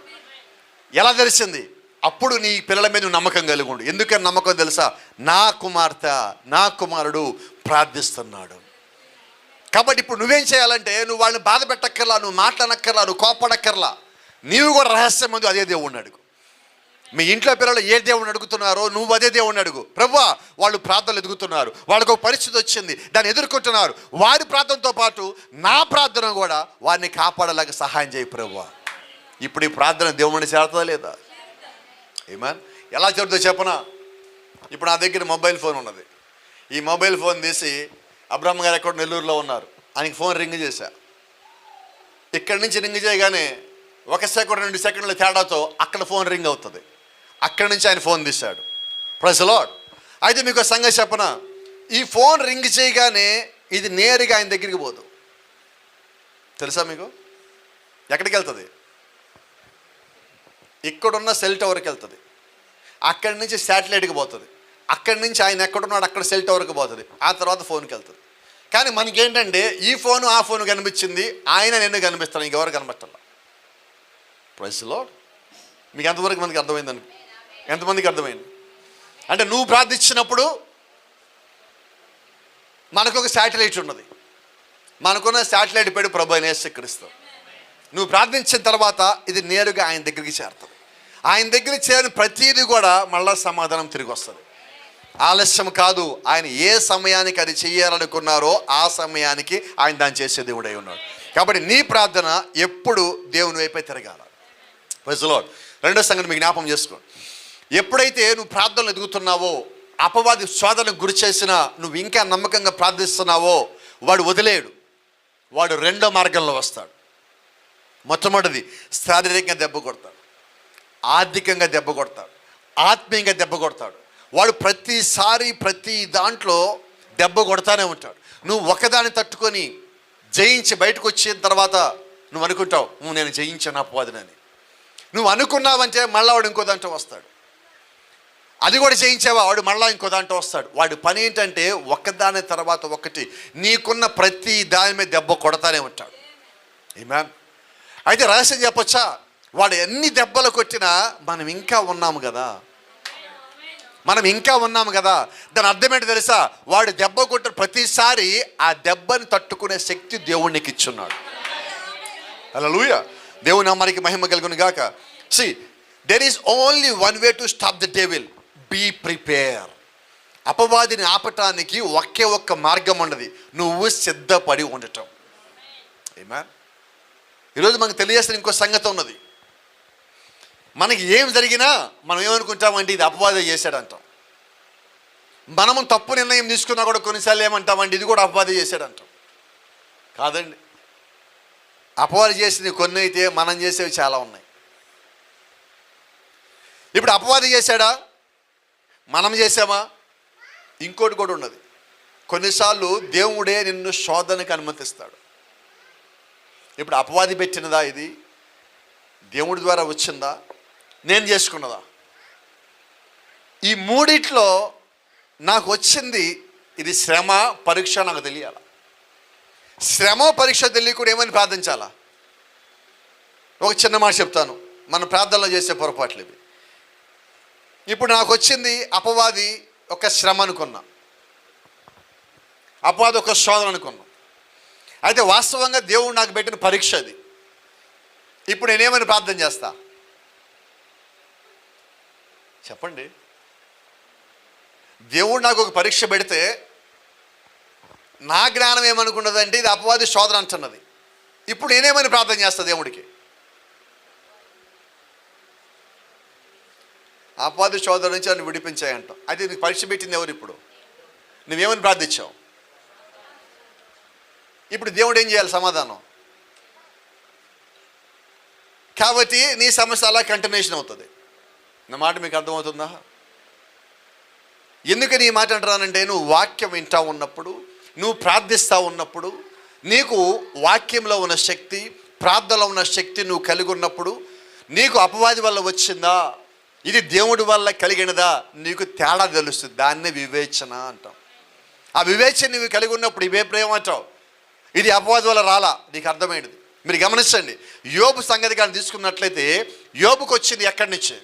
ఎలా తెలిసింది? అప్పుడు నీ పిల్లల మీద నువ్వు నమ్మకం కలిగి ఉండు. ఎందుకని నమ్మకం తెలుసా? నా కుమార్తె, నా కుమారుడు ప్రార్థిస్తున్నాడు. కాబట్టి ఇప్పుడు నువ్వేం చేయాలంటే, నువ్వు వాళ్ళని బాధ పెట్టక్కర్లా, నువ్వు మాట్లాడక్కర్లా, నువ్వు కోపడక్కర్లా. నీవు కూడా రహస్యం ముందు అదే దేవుడిని అడుగు. మీ ఇంట్లో పిల్లలు ఏ దేవుడిని అడుగుతున్నారో నువ్వు అదే దేవుడిని అడుగు. ప్రభువా, వాళ్ళు ప్రార్థనలు ఎదుగుతున్నారు, వాళ్ళకు ఒక పరిస్థితి వచ్చింది, దాన్ని ఎదుర్కొంటున్నారు, వారి ప్రార్థనతో పాటు నా ప్రార్థన కూడా వారిని కాపాడలాగా సహాయం చేయి ప్రభువా. ఇప్పుడు ఈ ప్రార్థన దేవుడిని చేరుతుందా లేదా? ఏమన్ ఎలా చేరుతుందో చెప్పనా? ఇప్పుడు నా దగ్గర మొబైల్ ఫోన్ ఉన్నది. ఈ మొబైల్ ఫోన్ తీసి అబ్రహ్మ గారు ఎక్కడ నెల్లూరులో ఉన్నారు, ఆయనకి ఫోన్ రింగ్ చేశా. ఇక్కడి నుంచి రింగ్ చేయగానే 1 సెకండ్ 2 సెకండ్ల తేడాతో అక్కడ ఫోన్ రింగ్ అవుతుంది. అక్కడి నుంచి ఆయన ఫోన్ తీశాడు. Praise the lord. అయితే మీకు ఒక సంగతి చెప్పనా, ఈ ఫోన్ రింగ్ చేయగానే ఇది నేరుగా ఆయన దగ్గరికి పోదు. తెలుసా మీకు? ఎక్కడికి వెళ్తుంది? ఇక్కడున్న సెల్ టవర్కి వెళ్తుంది. అక్కడి నుంచి శాటిలైట్కి పోతుంది. అక్కడి నుంచి ఆయన ఎక్కడున్నాడు అక్కడ సెల్ టవర్కి పోతుంది. ఆ తర్వాత ఫోన్కి వెళ్తుంది. కానీ మనకేంటంటే ఈ ఫోను ఆ ఫోను కనిపించింది, ఆయన నిన్ను కనిపిస్తాను, ఇంకెవరు కనిపించాల. Praise the lord. మీకు ఎంతవరకు మనకి అర్థమైందని? ఎంతమందికి అర్థమైంది? అంటే నువ్వు ప్రార్థించినప్పుడు మనకు ఒక శాటిలైట్ ఉన్నది. మనకున్న శాటిలైట్ పేరు ప్రభు అయిన యేసుక్రీస్తు. నువ్వు ప్రార్థించిన తర్వాత ఇది నేరుగా ఆయన దగ్గరికి చేరుతుంది. ఆయన దగ్గర చేరిన ప్రతీది కూడా మళ్ళా సమాధానం తిరిగి వస్తుంది. ఆలస్యం కాదు. ఆయన ఏ సమయానికి అది చేయాలనుకున్నారో ఆ సమయానికి ఆయన దాన్ని చేసే దేవుడై ఉన్నాడు. కాబట్టి నీ ప్రార్థన ఎప్పుడు దేవుని వైపే తిరగాల. Praise the lord. రెండో సంగతి మీకు జ్ఞాపకం చేసుకో. ఎప్పుడైతే నువ్వు ప్రార్థనలు ఎదుగుతున్నావో, అపవాది శోధనకు గురి చేసినా నువ్వు ఇంకా నమ్మకంగా ప్రార్థిస్తున్నావో వాడు వదిలేడు. వాడు రెండో మార్గంలో వస్తాడు. మొట్టమొదటిది శారీరకంగా దెబ్బ కొడతాడు, ఆర్థికంగా దెబ్బ కొడతాడు, ఆత్మీయంగా దెబ్బ కొడతాడు. వాడు ప్రతిసారి ప్రతి దాంట్లో దెబ్బ కొడతానే ఉంటాడు. నువ్వు ఒకదాన్ని తట్టుకొని జయించి బయటకు వచ్చిన తర్వాత నువ్వు అనుకుంటావు నేను జయించాను అపవాదిని. నువ్వు అనుకున్నావంటే మళ్ళీ వాడు ఇంకో దాంట్లో వస్తాడు. అది కూడా జయించావా, వాడు మళ్ళీ ఇంకో దాంట్లో వస్తాడు. వాడి పని ఏంటంటే ఒకదాని తర్వాత ఒకటి నీకున్న ప్రతి దాని మీద దెబ్బ కొడతానే ఉంటాడు. ఆమేన్. అయితే రహస్యం చెప్పొచ్చా, వాడు ఎన్ని దెబ్బలు కొట్టినా మనం ఇంకా ఉన్నాము కదా. దాని అర్థం ఏంటో తెలుసా? వాడు దెబ్బ కొట్టిన ప్రతిసారి ఆ దెబ్బని తట్టుకునే శక్తి దేవునికి ఇచ్చున్నాడు. హల్లెలూయా. దేవుని నామానికి మహిమ కలుగును గాక. See, there is only one way to stop the devil. Be prepared. అపవాదిని ఆపటానికి ఒకే ఒక్క మార్గం ఉన్నది, నువ్వు సిద్ధపడి ఉండటం. ఆమేన్. ఈరోజు మనకు తెలియజేసిన ఇంకో సంగతి ఉన్నది. మనకి ఏం జరిగినా మనం ఏమనుకుంటామంటే ఇది అపవాది చేశాడంటాం. మనము తప్పు నిర్ణయం తీసుకున్నా కూడా కొన్నిసార్లు ఏమంటామంటే ఇది కూడా అపవాది చేశాడంటాం. కాదండి, అపవాది చేసింది కొన్ని అయితే మనం చేసేవి చాలా ఉన్నాయి. ఇప్పుడు అపవాది చేశాడా, మనం చేసామా? ఇంకోటి కూడా ఉన్నది. కొన్నిసార్లు దేవుడే నిన్ను శోధనకు అనుమతిస్తాడు. ఇప్పుడు అపవాది పెట్టినదా, ఇది దేవుడి ద్వారా వచ్చిందా, నేను చేసుకున్నదా? ఈ మూడిట్లో నాకు వచ్చింది ఇది శ్రమ పరీక్ష, నాకు తెలియాల. శ్రమ పరీక్ష తెలియకుండా ఏమని ప్రార్థించాలా? ఒక చిన్న మాట చెప్తాను, మన ప్రార్థనలో చేసే పొరపాట్లు ఇవి. ఇప్పుడు నాకు వచ్చింది అపవాది ఒక శ్రమ అనుకున్నా, అపవాది ఒక శోధన అనుకున్నా. అయితే వాస్తవంగా దేవుడు నాకు పెట్టిన పరీక్ష అది. ఇప్పుడు నేనేమని ప్రార్థన చేస్తా చెప్పండి? దేవుడు నాకు ఒక పరీక్ష పెడితే నా జ్ఞానం ఏమనుకున్నదంటే ఇది అపవాది శోధన అంటున్నది. ఇప్పుడు నేనేమని ప్రార్థన చేస్తా దేవుడికి? అపవాది శోధన నుంచి నన్ను విడిపించాయంటాం. అయితే నీకు పరీక్ష పెట్టింది ఎవరు? ఇప్పుడు నువ్వేమని ప్రార్థించావు? ఇప్పుడు దేవుడు ఏం చేయాలి? సమాధానం. కాబట్టి నీ సమస్య అలా కంటిన్యూషన్ అవుతుంది. నా మాట మీకు అర్థమవుతుందా? ఎందుకని ఈ మాట అంటున్నానంటే, నువ్వు వాక్యం వింటా ఉన్నప్పుడు, నువ్వు ప్రార్థిస్తూ ఉన్నప్పుడు, నీకు వాక్యంలో ఉన్న శక్తి, ప్రార్థనలో ఉన్న శక్తి నువ్వు కలిగి ఉన్నప్పుడు, నీకు అపవాది వల్ల వచ్చిందా, ఇది దేవుడి వల్ల కలిగినదా, నీకు తేడా తెలుస్తుంది. దాన్నే వివేచన అంటాం. ఆ వివేచన నువ్వు కలిగి ఉన్నప్పుడు ఇవే ప్రేమ అంటావు. ఇది అపవాది వల్ల రాలా, నీకు అర్థమైనది. మీరు గమనించండి, యోబు సంగతి కానీ తీసుకున్నట్లయితే యోబుకు వచ్చింది ఎక్కడి నుంచి?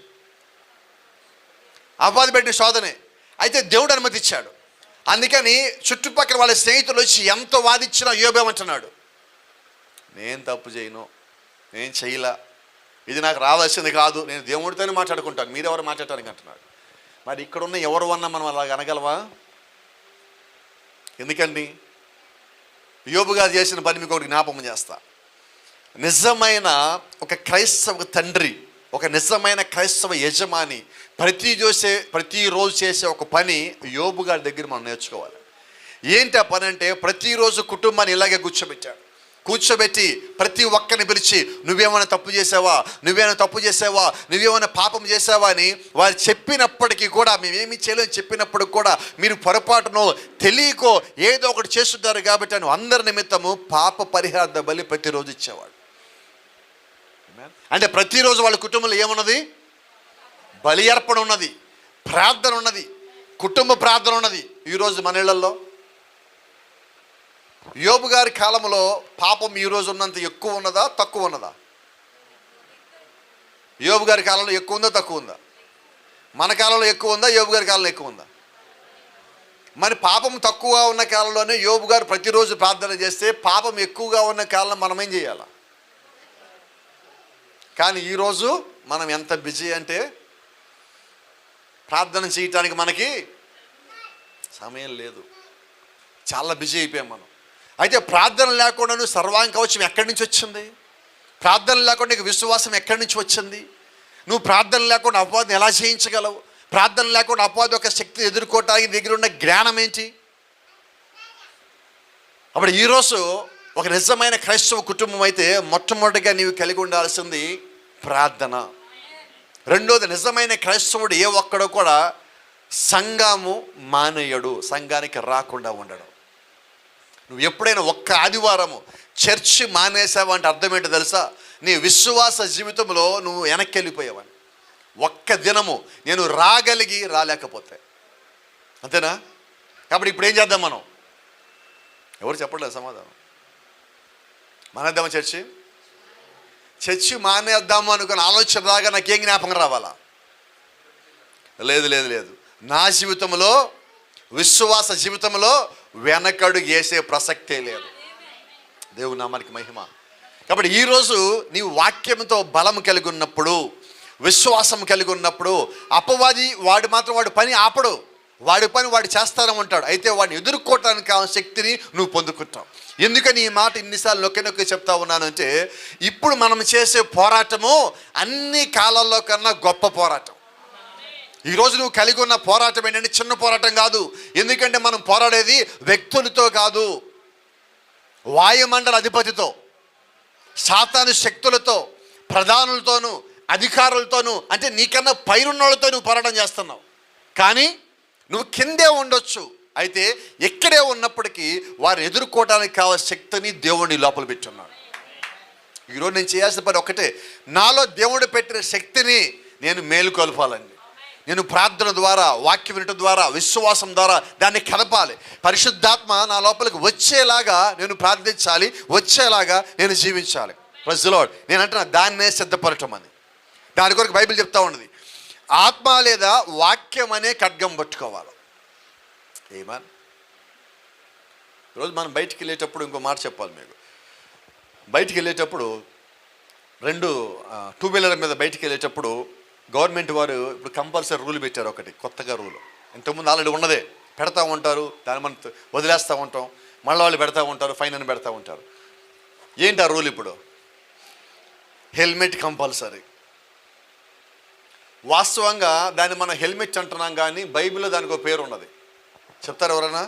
అపవాది పెట్టిన శోధనే. అయితే దేవుడు అనుమతి ఇచ్చాడు. అందుకని చుట్టుపక్కల వాళ్ళ స్నేహితులు వచ్చి ఎంతో వాదించినా యోబు ఏమంటున్నాడు? నేను తప్పు చేయను, నేను చేయలా, ఇది నాకు రావాల్సింది కాదు, నేను దేవుడితోనే మాట్లాడుకుంటాను, మీరెవరు మాట్లాడటానికి అంటున్నాడు. మరి ఇక్కడున్న ఎవరు అన్నా మనం అలాగ అనగలవా? ఎందుకండి? యోబు గారు చేసిన పని మీకు ఒకటి జ్ఞాపకం చేస్తా. నిజమైన ఒక క్రైస్తవ తండ్రి, ఒక నిజమైన క్రైస్తవ యజమాని ప్రతిరోజు చేసే ఒక పని యోబు గారి దగ్గర మనం నేర్చుకోవాలి. ఏంటి ఆ పని అంటే, ప్రతిరోజు కుటుంబాన్ని ఇలాగే కూర్చోబెట్టి ప్రతి ఒక్కరిని పిలిచి నువ్వేమైనా తప్పు చేసావా, నువ్వేమైనా పాపం చేసావా అని వారు చెప్పినప్పటికీ కూడా, మేమేమి చేయలేని చెప్పినప్పుడు కూడా మీరు పొరపాటునో తెలియకో ఏదో ఒకటి చేస్తుంటారు కాబట్టి అని అందరి నిమిత్తము పాప పరిహార బలి ప్రతిరోజు ఇచ్చేవాడు. అంటే ప్రతిరోజు వాళ్ళ కుటుంబంలో ఏమున్నది? బలి అర్పణ ఉన్నది, ప్రార్థన ఉన్నది, కుటుంబ ప్రార్థన ఉన్నది. ఈరోజు మన ఇళ్లలో యోబు గారి కాలంలో పాపం ఈరోజు ఉన్నంత ఎక్కువ ఉన్నదా, తక్కువ ఉన్నదా? యోబు గారి కాలంలో ఎక్కువ ఉందా, తక్కువ ఉందా? మన కాలంలో ఎక్కువ ఉందా, యోబు గారి కాలంలో ఎక్కువ ఉందా? మరి పాపం తక్కువగా ఉన్న కాలంలోనే యోబు గారు ప్రతిరోజు ప్రార్థన చేస్తే, పాపం ఎక్కువగా ఉన్న కాలంలో మనం ఏం చేయాలి? కానీ ఈరోజు మనం ఎంత బిజీ అంటే ప్రార్థన చేయటానికి మనకి సమయం లేదు, చాలా బిజీ అయిపోయాం మనం. అయితే ప్రార్థన లేకుండా నువ్వు సర్వాంగ కవచం ఎక్కడి నుంచి వచ్చింది? ప్రార్థన లేకుండా నీకు విశ్వాసం ఎక్కడి నుంచి వచ్చింది? నువ్వు ప్రార్థన లేకుండా అపవాదం ఎలా జయించగలవు? ప్రార్థన లేకుండా అపవాది ఒక శక్తి ఎదుర్కోవటానికి దగ్గర ఉన్న జ్ఞానం ఏంటి? అప్పుడు ఈరోజు ఒక నిజమైన క్రైస్తవ కుటుంబం అయితే మొట్టమొదటిగా నీవు కలిగి ఉండాల్సింది ప్రార్థన. రెండోది, నిజమైన క్రైస్తవుడు ఏ ఒక్కడో కూడా సంఘము మానేయడు, సంఘానికి రాకుండా ఉండడు. నువ్వు ఎప్పుడైనా ఒక్క ఆదివారము చర్చి మానేసావు అంటే అర్థం ఏంటో తెలుసా? నీ విశ్వాస జీవితంలో నువ్వు వెనక్కి వెళ్ళిపోయావని. ఒక్క దినము నేను రాలేకపోతే అంతేనా? కాబట్టి ఇప్పుడు ఏం చేద్దాం మనం? ఎవరు చెప్పట్లేదు సమాధానం. మానేద్దామా చర్చి మానేద్దాము అనుకున్న ఆలోచన రాగా నాకేం జ్ఞాపకం రావాలా? లేదు. నా జీవితంలో, విశ్వాస జీవితంలో వెనకడు వేసే ప్రసక్తే లేదు. దేవుని నామానికి మహిమ. కాబట్టి ఈరోజు నీవు వాక్యంతో బలం కలిగి ఉన్నప్పుడు, విశ్వాసం కలిగి ఉన్నప్పుడు, అపవాది వాడి పని ఆపడు, వాడి పని వాడు చేస్తానే ఉంటాడు. అయితే వాడిని ఎదుర్కోవటానికి కావాల్సిన శక్తిని నువ్వు పొందుకుంటావు. ఎందుకని ఈ మాట ఇన్నిసార్లు నొక్కి చెప్తా ఉన్నానంటే, ఇప్పుడు మనం చేసే పోరాటము అన్ని కాలాల్లో కన్నా గొప్ప పోరాటం. ఈరోజు నువ్వు కలిగి ఉన్న పోరాటం ఏంటంటే చిన్న పోరాటం కాదు. ఎందుకంటే మనం పోరాడేది వ్యక్తులతో కాదు, వాయుమండల అధిపతితో, సాతాను శక్తులతో, ప్రధానులతోనూ, అధికారులతోనూ, అంటే నీకన్నా పైనున్నోళ్ళతో నువ్వు పోరాటం చేస్తున్నావు. కానీ నువ్వు కిందే ఉండొచ్చు, అయితే ఎక్కడే ఉన్నప్పటికీ వారు ఎదుర్కోవడానికి కావాల్సిన శక్తిని దేవుడిని లోపల పెట్టున్నాడు. ఈరోజు నేను చేయాల్సిన పని ఒకటే, నాలో దేవుడు పెట్టిన శక్తిని నేను మేలుకొల్పాలండి. నేను ప్రార్థన ద్వారా, వాక్యం వినటం ద్వారా, విశ్వాసం ద్వారా దాన్ని కదపాలి. పరిశుద్ధాత్మ నా లోపలికి వచ్చేలాగా నేను ప్రార్థించాలి, వచ్చేలాగా నేను జీవించాలి. Praise the lord. నేను అంటున్నా దాన్నే సిద్ధపడటం అని. దాని కొరకు బైబిల్ చెప్తా ఉన్నది, ఆత్మ లేదా వాక్యం అనే ఖడ్గం పట్టుకోవాలి. ఏమన్ ఈరోజు మనం బయటికి వెళ్ళేటప్పుడు ఇంకో మాట చెప్పాలి మీకు. బయటికి వెళ్ళేటప్పుడు టూ వీలర్ మీద బయటికి వెళ్ళేటప్పుడు గవర్నమెంట్ వారు ఇప్పుడు కంపల్సరీ రూల్ పెట్టారు, ఒకటి కొత్తగా రూల్. ఇంతకుముందు ఆల్రెడీ ఉన్నదే, పెడతా ఉంటారు, దాన్ని మనం వదిలేస్తూ ఉంటాం, మళ్ళీ వాళ్ళు పెడతా ఉంటారు, ఫైన్ అని పెడతా ఉంటారు. ఏంటి ఆ రూల్? ఇప్పుడు హెల్మెట్ కంపల్సరీ. వాస్తవంగా దాన్ని మనం హెల్మెట్ అంటున్నాం, కానీ బైబిల్లో దానికి ఒక పేరు ఉన్నది, చెప్తారు ఎవరైనా?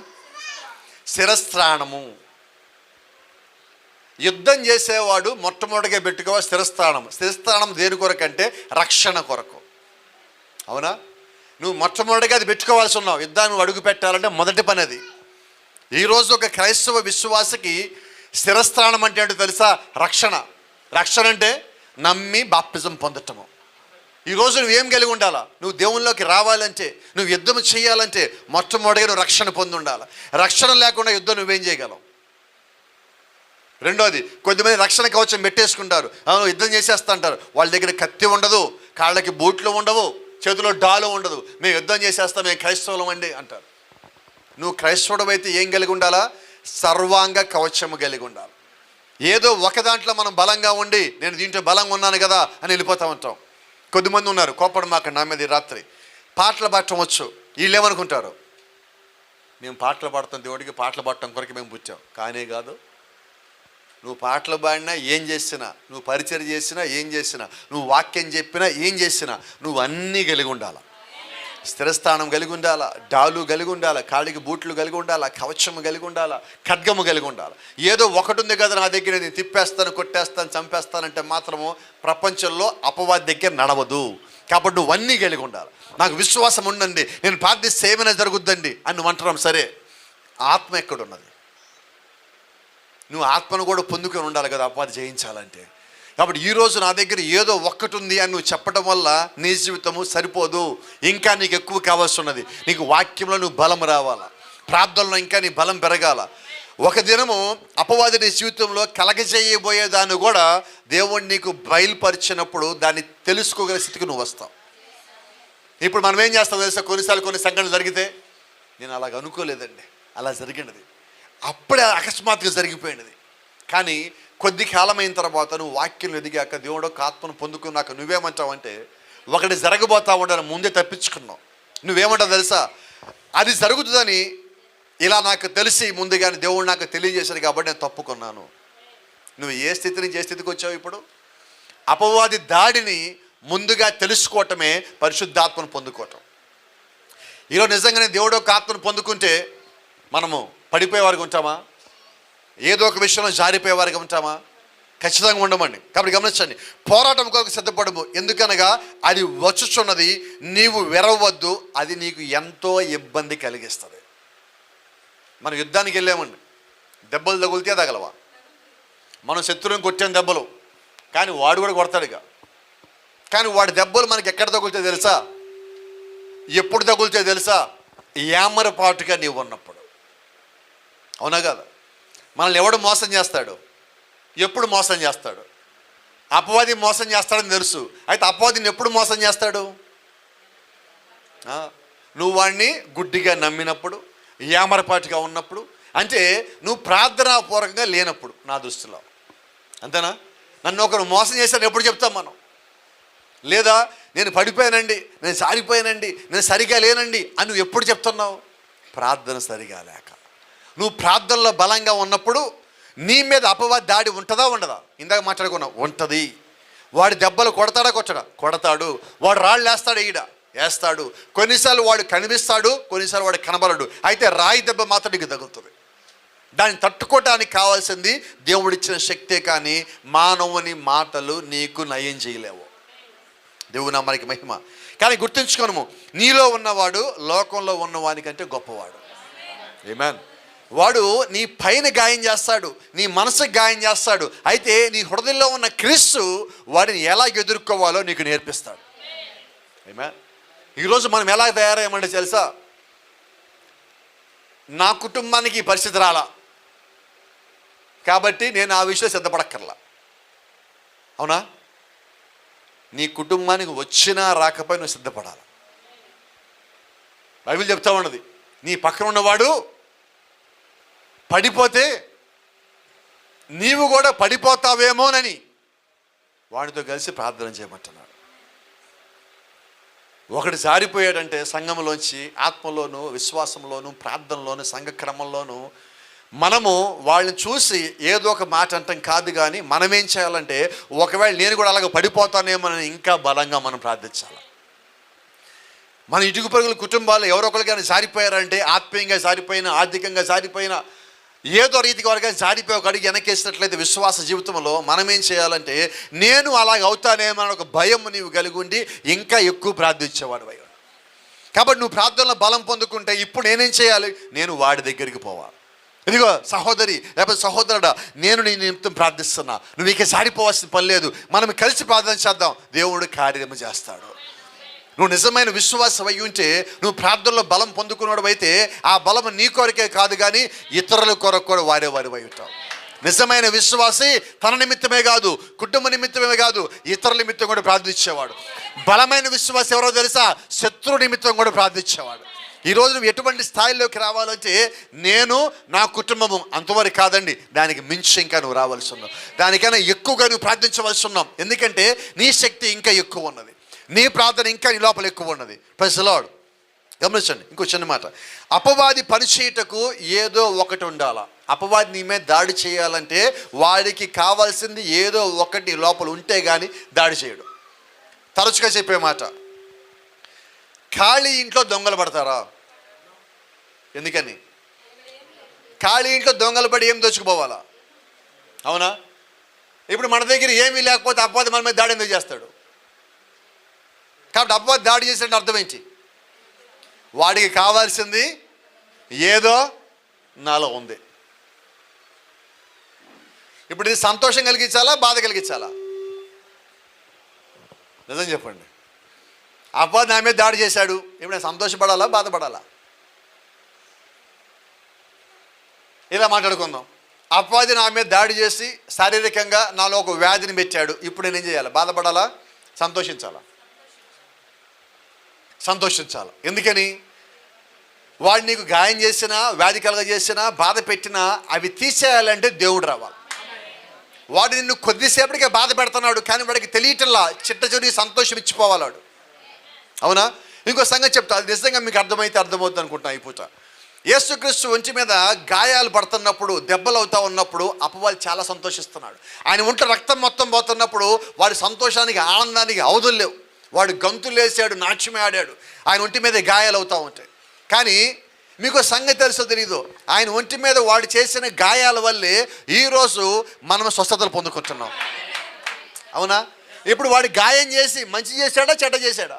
శిరస్త్రాణము. యుద్ధం చేసేవాడు మొట్టమొదటిగా పెట్టుకోవాలి శిరస్త్రాణం. శిరస్త్రాణం దేని కొరకు అంటే రక్షణ కొరకు, అవునా? నువ్వు మొట్టమొదటిగా అది పెట్టుకోవాల్సి ఉన్నావు. యుద్ధాన్ని నువ్వు అడుగు పెట్టాలంటే మొదటి పని అది. ఈరోజు ఒక క్రైస్తవ విశ్వాసకి శిరస్త్రాణం అంటే ఏంటో తెలుసా? రక్షణ. రక్షణ అంటే నమ్మి బాప్తిజం పొందటము. ఈరోజు నువ్వేం కలిగి ఉండాలా? నువ్వు దేవునిలోకి రావాలంటే, నువ్వు యుద్ధం చేయాలంటే మొట్టమొదటిగా నువ్వు రక్షణ పొంది ఉండాలి. రక్షణ లేకుండా యుద్ధం నువ్వేం చేయగలవు? రెండోది, కొద్దిమంది రక్షణ కవచం పెట్టేసుకుంటారు, యుద్ధం చేసేస్తా అంటారు. వాళ్ళ దగ్గర కత్తి ఉండదు, కాళ్ళకి బూట్లు ఉండవు, చేతిలో డాలు ఉండదు. మేము యుద్ధం చేసేస్తాం, మేము క్రైస్తవులం అండి అంటారు. నువ్వు క్రైస్తవుడు అయితే ఏం కలిగి ఉండాలా? సర్వాంగ కవచము కలిగి ఉండాలి. ఏదో ఒక దాంట్లో మనం బలంగా ఉండి నేను దీంట్లో బలంగా ఉన్నాను కదా అని వెళ్ళిపోతూ ఉంటాం. కొద్దిమంది ఉన్నారు, కోపడం మాకు నా మీద రాత్రి పాటలు పాడటం వచ్చు. వీళ్ళు ఏమనుకుంటారు, మేము పాటలు పాడతాం, దేవుడికి పాటలు పాడటం కొరకు మేము పుట్టాం. కానే కాదు. నువ్వు పాటలు పాడినా ఏం చేసినా, నువ్వు పరిచయం చేసినా ఏం చేసినా, నువ్వు వాక్యం చెప్పినా ఏం చేసినా నువ్వు అన్నీ కలిగి ఉండాలా. స్థిరస్థానం కలిగి ఉండాలా, డాలు కలిగి ఉండాలా, కాళ్ళకి బూట్లు కలిగి ఉండాలా, కవచము కలిగి ఉండాలా, ఖడ్గము కలిగి ఉండాలా. ఏదో ఒకటి ఉంది కదా నా దగ్గర, నేను తిప్పేస్తాను, కొట్టేస్తాను, చంపేస్తానంటే మాత్రము ప్రపంచంలో అపవాది దగ్గర నడవదు. కాబట్టి నువ్వు అన్నీ కలిగి ఉండాలి. నాకు విశ్వాసం ఉండండి, నేను ప్రార్థిస్తే ఏమైనా జరుగుద్దండి అని నువ్వు అంటున్నాం. సరే, ఆత్మ ఎక్కడున్నది? నువ్వు ఆత్మను కూడా పొందుకొని ఉండాలి కదా అపవాది జయించాలంటే. కాబట్టి ఈరోజు నా దగ్గర ఏదో ఒక్కటి ఉంది అని నువ్వు చెప్పడం వల్ల నీ జీవితము సరిపోదు. ఇంకా నీకు ఎక్కువ కావాల్సి ఉన్నది. నీకు వాక్యంలో నువ్వు బలం రావాలా, ప్రార్థనలో ఇంకా నీ బలం పెరగాల. ఒక దినము అపవాది నీ జీవితంలో కలగజేయబోయేదాన్ని కూడా దేవుడు నీకు బయలుపరిచినప్పుడు దాన్ని తెలుసుకోగల స్థితికి నువ్వు వస్తావు. ఇప్పుడు మనం ఏం చేస్తాం తెలుసా, కొన్నిసార్లు కొన్ని సంఘటనలు జరిగితే నేను అలాగ అనుకోలేదండి, అలా జరిగినది, అప్పుడే అకస్మాత్తుగా జరిగిపోయినది. కానీ కొద్ది కాలమైన తర్వాత నువ్వు వాక్యం ఎదిగాక దేవుడు ఒక ఆత్మను పొందుకున్నాక నువ్వేమంటావు అంటే, ఒకటి జరగబోతా ఉండని ముందే తప్పించుకున్నావు. నువ్వేమంటావు తెలుసా, అది జరుగుతుందని ఇలా నాకు తెలిసి ముందుగానే దేవుడు నాకు తెలియజేశాడు కాబట్టి నేను తప్పుకున్నాను. నువ్వు ఏ స్థితి నుంచి ఏ స్థితికి వచ్చావు? ఇప్పుడు అపవాది దాడిని ముందుగా తెలుసుకోవటమే పరిశుద్ధాత్మను పొందుకోవటం. ఈరోజు నిజంగానే దేవుడు ఒక ఆత్మను పొందుకుంటే మనము పడిపోయేవారికి ఉంటామా? ఏదో ఒక విషయంలో జారిపోయేవారికి ఉంటామా? ఖచ్చితంగా ఉండమండి. కాబట్టి గమనించండి, పోరాటం కొరకు సిద్ధపడము. ఎందుకనగా అది వచ్చుచున్నది, నీవు వెరవద్దు, అది నీకు ఎంతో ఇబ్బంది కలిగిస్తుంది. మనం యుద్ధానికి వెళ్ళామండి, దెబ్బలు తగులితే తగలవా? మనం శత్రువుని కొట్టాను దెబ్బలు, కానీ వాడు కూడా కొడతాడుగా. కానీ వాడి దెబ్బలు మనకి ఎక్కడ తగులుతే తెలుసా? ఎప్పుడు తగులుతే తెలుసా? యామరపాటుగా నీవు ఉన్నప్పుడు. అవునా కదా? మనల్ని ఎవడు మోసం చేస్తాడు? ఎప్పుడు మోసం చేస్తాడు? అపవాది మోసం చేస్తాడని తెలుసు. అయితే అపవాదిని ఎప్పుడు మోసం చేస్తాడు? నువ్వు వాడిని గుడ్డిగా నమ్మినప్పుడు, యామరపాటుగా ఉన్నప్పుడు, అంటే నువ్వు ప్రార్థనాపూర్వకంగా లేనప్పుడు. నా దృష్టిలో అంతేనా? నన్ను ఒకరు మోసం చేశాడు ఎప్పుడు చెప్తాం మనం? లేదా నేను పడిపోయానండి, నేను సారిపోయానండి, నేను సరిగా లేనండి అని నువ్వు ఎప్పుడు చెప్తున్నావు? ప్రార్థన సరిగా లేక. నువ్వు ప్రార్థనలో బలంగా ఉన్నప్పుడు నీ మీద అపవాది దాడి ఉంటుందా ఉండదా? ఇందాక మాట్లాడుకున్నావు, ఉంటుంది. వాడి దెబ్బలు కొడతాడా కొట్టడా? కొడతాడు. వాడు రాళ్ళు వేస్తాడు. కొన్నిసార్లు వాడు కనిపిస్తాడు, కొన్నిసార్లు వాడు కనబడడు. అయితే రాయి దెబ్బ మాత్రం నీకు తగులుతుంది. దాన్ని తట్టుకోవటానికి కావాల్సింది దేవుడిచ్చిన శక్తే, కానీ మానవుని మాటలు నీకు నయం చేయలేవు. దేవుని నామానికి మహిమ. కానీ గుర్తుంచుకోను, నీలో ఉన్నవాడు లోకంలో ఉన్నవానికంటే గొప్పవాడు. ఆమేన్. వాడు నీ పైన గాయం చేస్తాడు, నీ మనసుకు గాయం చేస్తాడు. అయితే నీ హృదయంలో ఉన్న క్రీస్తు వాడిని ఎలా ఎదుర్కోవాలో నీకు నేర్పిస్తాడు. ఆమేన్. ఈరోజు మనం ఎలా తయారయ్యామంటే తెలుసా? నా కుటుంబానికి ఈ పరిస్థితి రాలా కాబట్టి నేను ఆ విషయం సిద్ధపడక్కర్లా. అవునా? నీ కుటుంబానికి వచ్చినా రాకపోయి నువ్వు సిద్ధపడాలి. బైబిల్ చెప్తా ఉన్నది, నీ పక్కన ఉన్నవాడు పడిపోతే నీవు కూడా పడిపోతావేమోనని వాడితో కలిసి ప్రార్థన చేయమంటున్నాడు. ఒకటి జారిపోయాడంటే సంఘంలోంచి ఆత్మలోను, విశ్వాసంలోను, ప్రార్థనలోను, సంఘ క్రమంలోను మనము వాళ్ళని చూసి ఏదో ఒక మాట అంటాం కాదు. కానీ మనం ఏం చేయాలంటే, ఒకవేళ నేను కూడా అలాగ పడిపోతానేమోనని ఇంకా బలంగా మనం ప్రార్థించాలి. మన ఇటుకు పరుగుల కుటుంబాలు ఎవరో ఒకరు కానీ జారిపోయారంటే, ఆత్మీయంగా జారిపోయినా, ఆర్థికంగా జారిపోయినా, ఏదో రీతికి వారు కానీ జారిపోయి ఒక అడిగి వెనకేసినట్లయితే విశ్వాస జీవితంలో మనం ఏం చేయాలంటే, నేను అలాగ అవుతానేమో అని ఒక భయం నీవు కలిగి ఉండి ఇంకా ఎక్కువ ప్రార్థించేవాడు అయ్యాడు. కాబట్టి నువ్వు ప్రార్థనలో బలం పొందుకుంటే ఇప్పుడు నేనేం చేయాలి? నేను వాడి దగ్గరికి పోవాలి. ఇదిగో సహోదరి లేకపోతే సహోదరుడా, నేను నీ నిమిత్తం ప్రార్థిస్తున్నా, నువ్వు ఇక జారిపోవాల్సిన పని లేదు, మనం కలిసి ప్రార్థన చేద్దాం, దేవుడు కార్యము చేస్తాడు. నువ్వు నిజమైన విశ్వాసం అయి ఉంటే, నువ్వు ప్రార్థనలో బలం పొందుకున్నాడు అయితే ఆ బలం నీ కొరకే కాదు కానీ ఇతరుల కొరకు కూడా వారి ఉంటావు. నిజమైన విశ్వాసి తన నిమిత్తమే కాదు, కుటుంబ నిమిత్తమే కాదు, ఇతరుల నిమిత్తం కూడా ప్రార్థించేవాడు. బలమైన విశ్వాసి ఎవరో తెలుసా? శత్రు నిమిత్తం కూడా ప్రార్థించేవాడు. ఈరోజు నువ్వు ఎటువంటి స్థాయిలోకి రావాలంటే నేను నా కుటుంబము అంతవరకు కాదండి, దానికి మించి ఇంకా నువ్వు రావాల్సి ఉన్నావు, దానికైనా ఎక్కువగా నువ్వు ప్రార్థించవలసి ఉన్నావు. ఎందుకంటే నీ శక్తి ఇంకా ఎక్కువ ఉన్నది, నీ ప్రార్థన ఇంకా నీ లోపల ఎక్కువ ఉన్నది. Praise the lord. గమనించండి ఇంకో చిన్న మాట. అపవాది పనిచేయటకు ఏదో ఒకటి ఉండాలా. అపవాది నీ మీద దాడి చేయాలంటే వాడికి కావాల్సింది ఏదో ఒకటి లోపల ఉంటే కానీ దాడి చేయడు. తరచుగా చెప్పే మాట, ఖాళీ ఇంట్లో దొంగలు పడతారా? ఎందుకని? ఖాళీ ఇంట్లో దొంగలు పడి ఏం దోచుకుపోవాలా? అవునా? ఇప్పుడు మన దగ్గర ఏమీ లేకపోతే అపవాది మన మీద దాడి ఎందుకు చేస్తాడు? కాబట్టి అపవాది దాడి చేసేటంటే అర్థం ఏంటి? వాడికి కావాల్సింది ఏదో నాలో ఉంది. ఇప్పుడు ఇది సంతోషం కలిగించాలా, బాధ కలిగించాలా? నిజం చెప్పండి. అపవాది నా మీద దాడి చేశాడు, ఇప్పుడు నేను సంతోషపడాలా, బాధపడాలా? ఇలా మాట్లాడుకుందాం. అపవాది నా మీద దాడి చేసి శారీరకంగా నాలో ఒక వ్యాధిని పెట్టాడు, ఇప్పుడు నేనేం చేయాలి? బాధపడాలా, సంతోషించాలా? సంతోషించాలి. ఎందుకని? వాడు నీకు గాయం చేసినా, వ్యాధి కలగజేసినా, బాధ పెట్టినా అవి తీసేయాలంటే దేవుడు రావాలి. వాడు నిన్ను కొద్దిసేపటికే బాధ పెడుతున్నాడు, కానీ వాడికి తెలియటంలా చిట్ట చివరికి సంతోషం ఇచ్చిపోవాలాడు. అవునా? ఇంకో సంగతి చెప్తా, అది నిజంగా మీకు అర్థమైతే అర్థమవుతుంది అనుకుంటున్నా. ఈ పూట యేసుక్రీస్తు ఒంటి మీద గాయాలు పడుతున్నప్పుడు, దెబ్బలు అవుతా ఉన్నప్పుడు అపవాది చాలా సంతోషిస్తున్నాడు. ఆయన ఒంట్లో రక్తం మొత్తం పోతున్నప్పుడు వాడి సంతోషానికి, ఆనందానికి అవధులు లేవు. వాడు గంతులు వేసాడు, నాట్యమే ఆడాడు, ఆయన ఒంటి మీద గాయాలు అవుతూ ఉంటాయి. కానీ మీకు సంగతి తెలుసో తెలీదు, ఆయన ఒంటి మీద వాడు చేసిన గాయాల వల్లే ఈరోజు మనం స్వస్థతలు పొందుకుంటున్నాం. అవునా? ఇప్పుడు వాడు గాయం చేసి మంచి చేశాడా, చెడ్డ చేశాడా?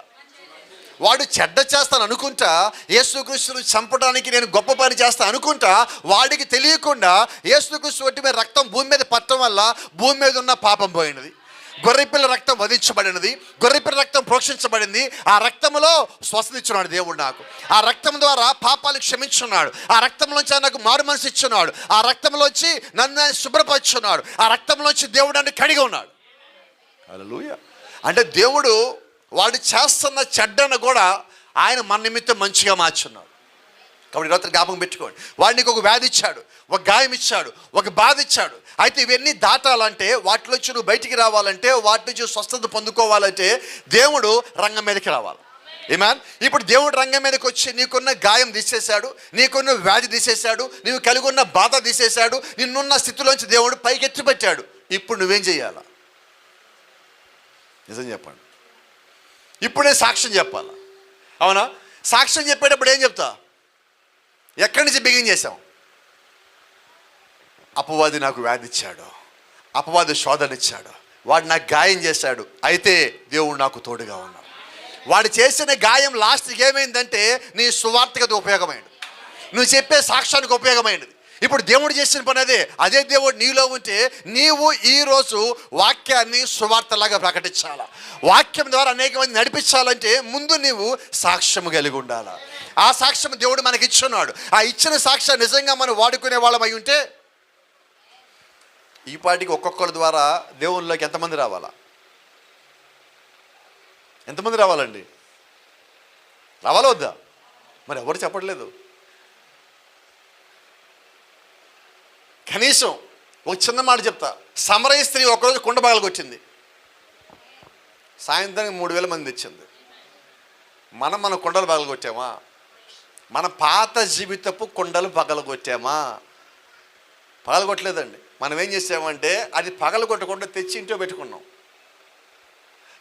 వాడు చెడ్డ చేస్తాను అనుకుంటా, యేసుక్రీస్తును చంపడానికి నేను గొప్ప పని చేస్తాను అనుకుంటా, వాడికి తెలియకుండా యేసుక్రీస్తు ఒంటి మీద రక్తం భూమి మీద పట్టడం వల్ల భూమి మీద ఉన్న పాపం పోయినది. గొర్రెపిల్ల రక్తం వధించబడినది, గొర్రెపిల్ల రక్తం ప్రోక్షించబడింది. ఆ రక్తంలో స్వస్థత ఇచ్చున్నాడు దేవుడు నాకు. ఆ రక్తం ద్వారా పాపాలు క్షమించున్నాడు. ఆ రక్తంలోంచి నాకు మారు మనసు ఇచ్చున్నాడు. ఆ రక్తంలోంచి నన్ను శుభ్రపరుచున్నాడు. ఆ రక్తంలోంచి దేవుడు నన్ను కడిగి ఉన్నాడు. హల్లెలూయా. అంటే దేవుడు వాడు చేస్తున్న చెడ్డను కూడా ఆయన మన నిమిత్తం మంచిగా మార్చున్నాడు. కాబట్టి ఈరోజు జ్ఞాపకం పెట్టుకోండి, వాడికి ఒక వ్యాధి ఇచ్చాడు, ఒక గాయం ఇచ్చాడు, ఒక బాధ ఇచ్చాడు. అయితే ఇవన్నీ దాటాలంటే, వాటిలోంచి నువ్వు బయటికి రావాలంటే, వాటి నుంచి స్వస్థత పొందుకోవాలంటే దేవుడు రంగం మీదకి రావాలి. ఆమేన్. ఇప్పుడు దేవుడు రంగం మీదకి వచ్చి నీకున్న గాయం తీసేశాడు, నీకున్న వ్యాధి తీసేశాడు, నీవు కలిగి ఉన్న బాధ తీసేశాడు, నిన్నున్న స్థితిలోంచి దేవుడు పైకి ఎత్తిపెట్టాడు. ఇప్పుడు నువ్వేం చేయాలా? నిజం చెప్పండి. ఇప్పుడే సాక్ష్యం చెప్పాలా? అవునా? సాక్ష్యం చెప్పేటప్పుడు ఏం చెప్తా? ఎక్కడి నుంచి బిగిన్ చేసాం? అపవాది నాకు వ్యాధి ఇచ్చాడు, అపవాది శోధన ఇచ్చాడు, వాడు నాకు గాయం చేశాడు, అయితే దేవుడు నాకు తోడుగా ఉన్నాడు. వాడు చేసిన గాయం లాస్ట్కి ఏమైందంటే నీ సువార్తకి అది ఉపయోగమైంది, నువ్వు చెప్పే సాక్ష్యానికి ఉపయోగమైనది. ఇప్పుడు దేవుడు చేసిన పని అదే దేవుడు నీలో ఉంటే నీవు ఈరోజు వాక్యాన్ని సువార్తలాగా ప్రకటించాలా. వాక్యం ద్వారా అనేక మంది నడిపించాలంటే ముందు నీవు సాక్ష్యం కలిగి ఉండాలా. ఆ సాక్ష్యం దేవుడు మనకి ఇచ్చున్నాడు. ఆ ఇచ్చిన సాక్ష్యం నిజంగా మనం వాడుకునే వాళ్ళం అయి ఉంటే ఈ పాటికి ఒక్కొక్కరి ద్వారా దేవుళ్ళలోకి ఎంతమంది రావాలా? ఎంతమంది రావాలండి? రావాలా వద్దా? మరి ఎవరు చెప్పట్లేదు. కనీసం ఒక చిన్న మాట చెప్తా. సమరయ స్త్రీ ఒకరోజు కుండ పగలగొచ్చింది, సాయంత్రానికి 3000 మంది తెచ్చింది. మన కుండలు పగలగొట్టామా? మన పాత జీవితపు కుండలు పగలగొట్టామా? పగలగొట్టలేదండి. మనం ఏం చేసామంటే అది పగలగొట్టకుండా తెచ్చి ఇంట్లో పెట్టుకున్నాం.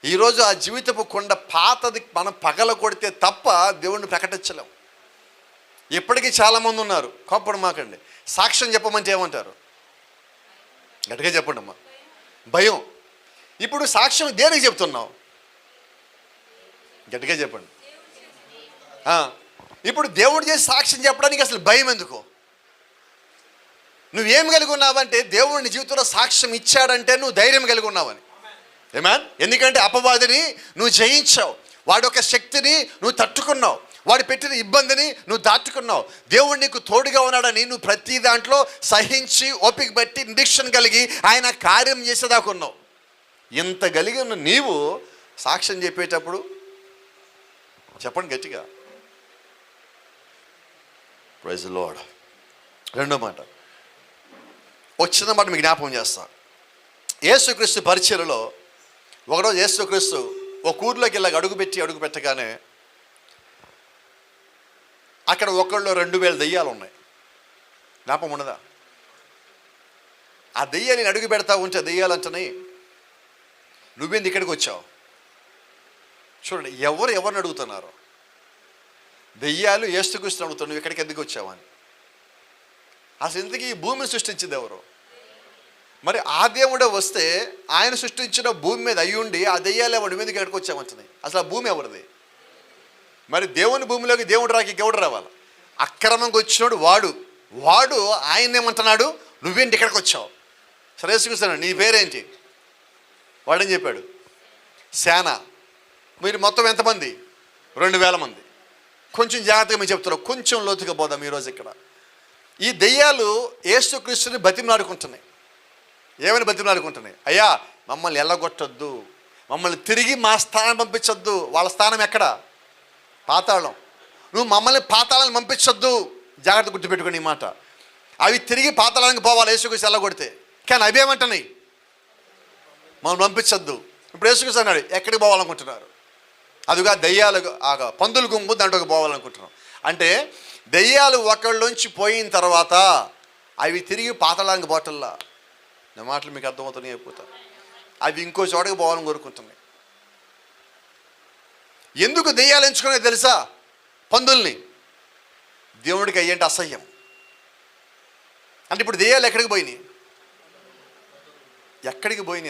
ఈరోజు ఆ జీవితపు కుండ పాతది మనం పగలగొడితే తప్ప దేవుణ్ణి ప్రకటించలేం. ఇప్పటికీ చాలామంది ఉన్నారు, కోపడు మాకండి, సాక్ష్యం చెప్పమంటే ఏమంటారు? గట్టిగా చెప్పండి అమ్మా. భయం. ఇప్పుడు సాక్ష్యం దేనికి చెప్తున్నావు? గట్టిగా చెప్పండి. ఇప్పుడు దేవుడు చేసి సాక్ష్యం చెప్పడానికి అసలు భయం ఎందుకు? నువ్వేం కలిగి ఉన్నావంటే దేవుడిని జీవితంలో సాక్ష్యం ఇచ్చాడంటే నువ్వు ధైర్యం కలిగి ఉన్నావని. ఆమేన్. ఎందుకంటే అపవాదిని నువ్వు జయించావు, వాడి యొక్క శక్తిని నువ్వు తట్టుకున్నావు, వాడు పెట్టిన ఇబ్బందిని నువ్వు దాటుకున్నావు. దేవుడు నీకు తోడుగా ఉన్నాడని నువ్వు ప్రతి దాంట్లో సహించి ఓపిక బట్టి నిరీక్షణ కలిగి ఆయన కార్యం చేసేదాకున్నావు. ఇంత కలిగి ఉన్న నీవు సాక్ష్యం చెప్పేటప్పుడు చెప్పండి గట్టిగా, ప్రైజ్ ది లార్డ్. రెండో మాట, వచ్చిన మాట మీకు జ్ఞాపకం చేస్తా. యేసుక్రీస్తు పరిచర్యలో ఒకరోజు యేసుక్రీస్తు ఒక ఊర్లోకి ఇలాగ అడుగు పెట్టగానే అక్కడ ఒకళ్ళు 2000 దెయ్యాలు ఉన్నాయి. జ్ఞాపకం ఉన్నదా? ఆ దెయ్యాలని అడుగు పెడతా ఉంటే దెయ్యాలు అంటని, నువ్వేంది ఇక్కడికి వచ్చావు? చూడండి, ఎవరిని అడుగుతున్నారు? దెయ్యాలు యేసుక్రీస్తుని అడుగుతావు, నువ్వు ఇక్కడికి ఎందుకు వచ్చావని. అసలు ఇంతకీ ఈ భూమిని సృష్టించింది ఎవరు? మరి ఆ దేవుడే వస్తే ఆయన సృష్టించిన భూమి మీద అయ్యుండి ఆ దెయ్యాలు ఎవరి మీదకి ఎక్కడికి వచ్చామంటున్నాయి. అసలు ఆ భూమి ఎవరిది? మరి దేవుని భూమిలోకి దేవుడు రాకి ఎవడు రావాలి? అక్రమంగా వచ్చినాడు వాడు ఆయన ఏమంటున్నాడు, నువ్వేంటి ఇక్కడికి వచ్చావు? సరే యేసుక్రీస్తు, నీ పేరేంటి? వాడని చెప్పాడు, సేన. మీరు మొత్తం ఎంతమంది? 2000 మంది. కొంచెం జాగ్రత్తగా మీరు చెప్తున్నారు, కొంచెం లోతుగా పోదాం ఈరోజు. ఇక్కడ ఈ దెయ్యాలు యేసుక్రీస్తుని బతిమలాడుకుంటున్నాయి. ఏమని బతిమలాడుకుంటున్నాయి? అయ్యా, మమ్మల్ని ఎల్లగొట్టొద్దు, మమ్మల్ని తిరిగి మా స్థానం పంపించొద్దు. వాళ్ళ స్థానం ఎక్కడ? పాతాళం. నువ్వు మమ్మల్ని పాతాళానికి పంపించొద్దు. జాగ్రత్త గుర్తుపెట్టుకుని ఈ మాట. అవి తిరిగి పాతాళానికి పోవాలి యేసుక్రీస్తు ఎల్లగొడితే. కానీ అవి ఏమంటున్నాయి? మమ్మల్ని పంపించొద్దు. ఇప్పుడు యేసుక్రీస్తు అన్నాడు, ఎక్కడికి పోవాలనుకుంటున్నారు? అదిగా దెయ్యాలు, పందులు గుంపు దాంట్లోకి పోవాలనుకుంటున్నాం. అంటే దెయ్యాలు ఒకళ్ళలోంచి పోయిన తర్వాత అవి తిరిగి పాతాళానికి పోవటల్లా. నా మాటలు మీకు అర్థమవుతున్నాయి అయిపోతా. అవి ఇంకో చోటకి పోవాలని కోరుకుంటున్నాయి. ఎందుకు దెయ్యాలు ఎంచుకునేది తెలుసా? పందుల్ని. దేవుడికి అయ్యేంటి అసహ్యం. అంటే ఇప్పుడు దెయ్యాలు ఎక్కడికి పోయినాయి?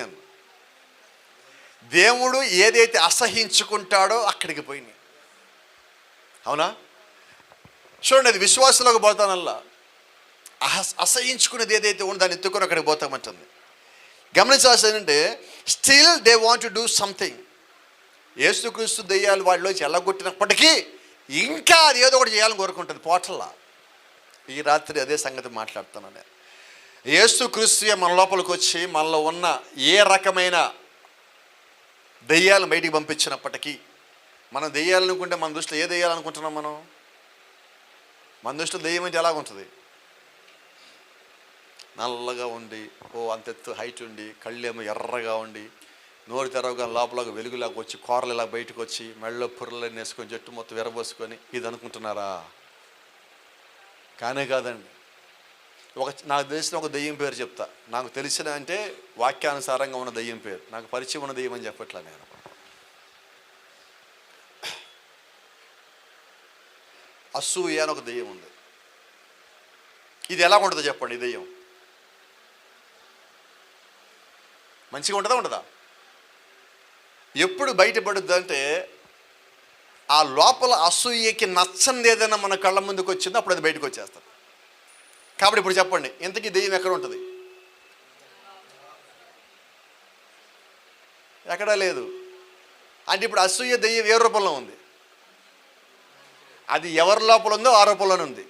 అన్న దేవుడు ఏదైతే అసహించుకుంటాడో అక్కడికి పోయినాయి. అవునా? చూడండి, అది విశ్వాసంలోకి పోతానల్లా అసహించుకునేది ఏదైతే ఉందో దాన్ని ఎత్తుకొని అక్కడికి పోతామంటుంది. గమనించాల్సి ఏంటంటే, still they want to do something. యేసుక్రీస్తు దెయ్యాలు వాళ్ళలోంచి ఎల్లగొట్టినప్పటికీ ఇంకా అది ఏదో ఒకటి చేయాలని కోరుకుంటుంది పోటల్లా. ఈ రాత్రి అదే సంగతి మాట్లాడుతున్నాను నేను. యేసుక్రీస్తు మన లోపలికి వచ్చి మనలో ఉన్న ఏ రకమైన దెయ్యాలను బయటికి పంపించినప్పటికీ, మనం దెయ్యాలనుకుంటే మన దృష్టిలో ఏ దెయ్యాలనుకుంటున్నాం? మన దృష్టిలో దెయ్యం అంటే ఎలాగుంటుంది? నల్లగా ఉండి, అంతెత్తు హైట్ ఉండి, కళ్ళేమో ఎర్రగా ఉండి, నోరు తెరవగా లోపల వెలుగులాగా వచ్చి, కూరలు ఇలా బయటకు వచ్చి, మెళ్ళలో పుర్రలన్నీ వేసుకొని, జట్టు మొత్తం విరబోసుకొని, ఇది అనుకుంటున్నారా? కానే కాదండి. నాకు తెలిసిన ఒక దెయ్యం పేరు చెప్తా. నాకు తెలిసిన అంటే వాక్యానుసారంగా ఉన్న దెయ్యం పేరు. నాకు పరిచయం ఉన్న దెయ్యం అని చెప్పట్లా నేను. అసూయ అని ఒక దెయ్యం ఉంది. ఇది ఎలా ఉంటుందో చెప్పండి. ఈ దెయ్యం మంచిగా ఉంటుందా? ఎప్పుడు బయటపడుద్ది అంటే, ఆ లోపల అసూయకి నచ్చంది ఏదైనా మన కళ్ళ ముందుకు వచ్చిందో అప్పుడు అది బయటకు వచ్చేస్తుంది. కాబట్టి ఇప్పుడు చెప్పండి, ఇంతకీ దెయ్యం ఎక్కడ ఉంటుంది? ఎక్కడా లేదు. అంటే ఇప్పుడు అసూయ దెయ్యం ఏ రూపంలో ఉంది? అది ఎవరి లోపల ఉందో ఆ రూపంలోనే ఉంది.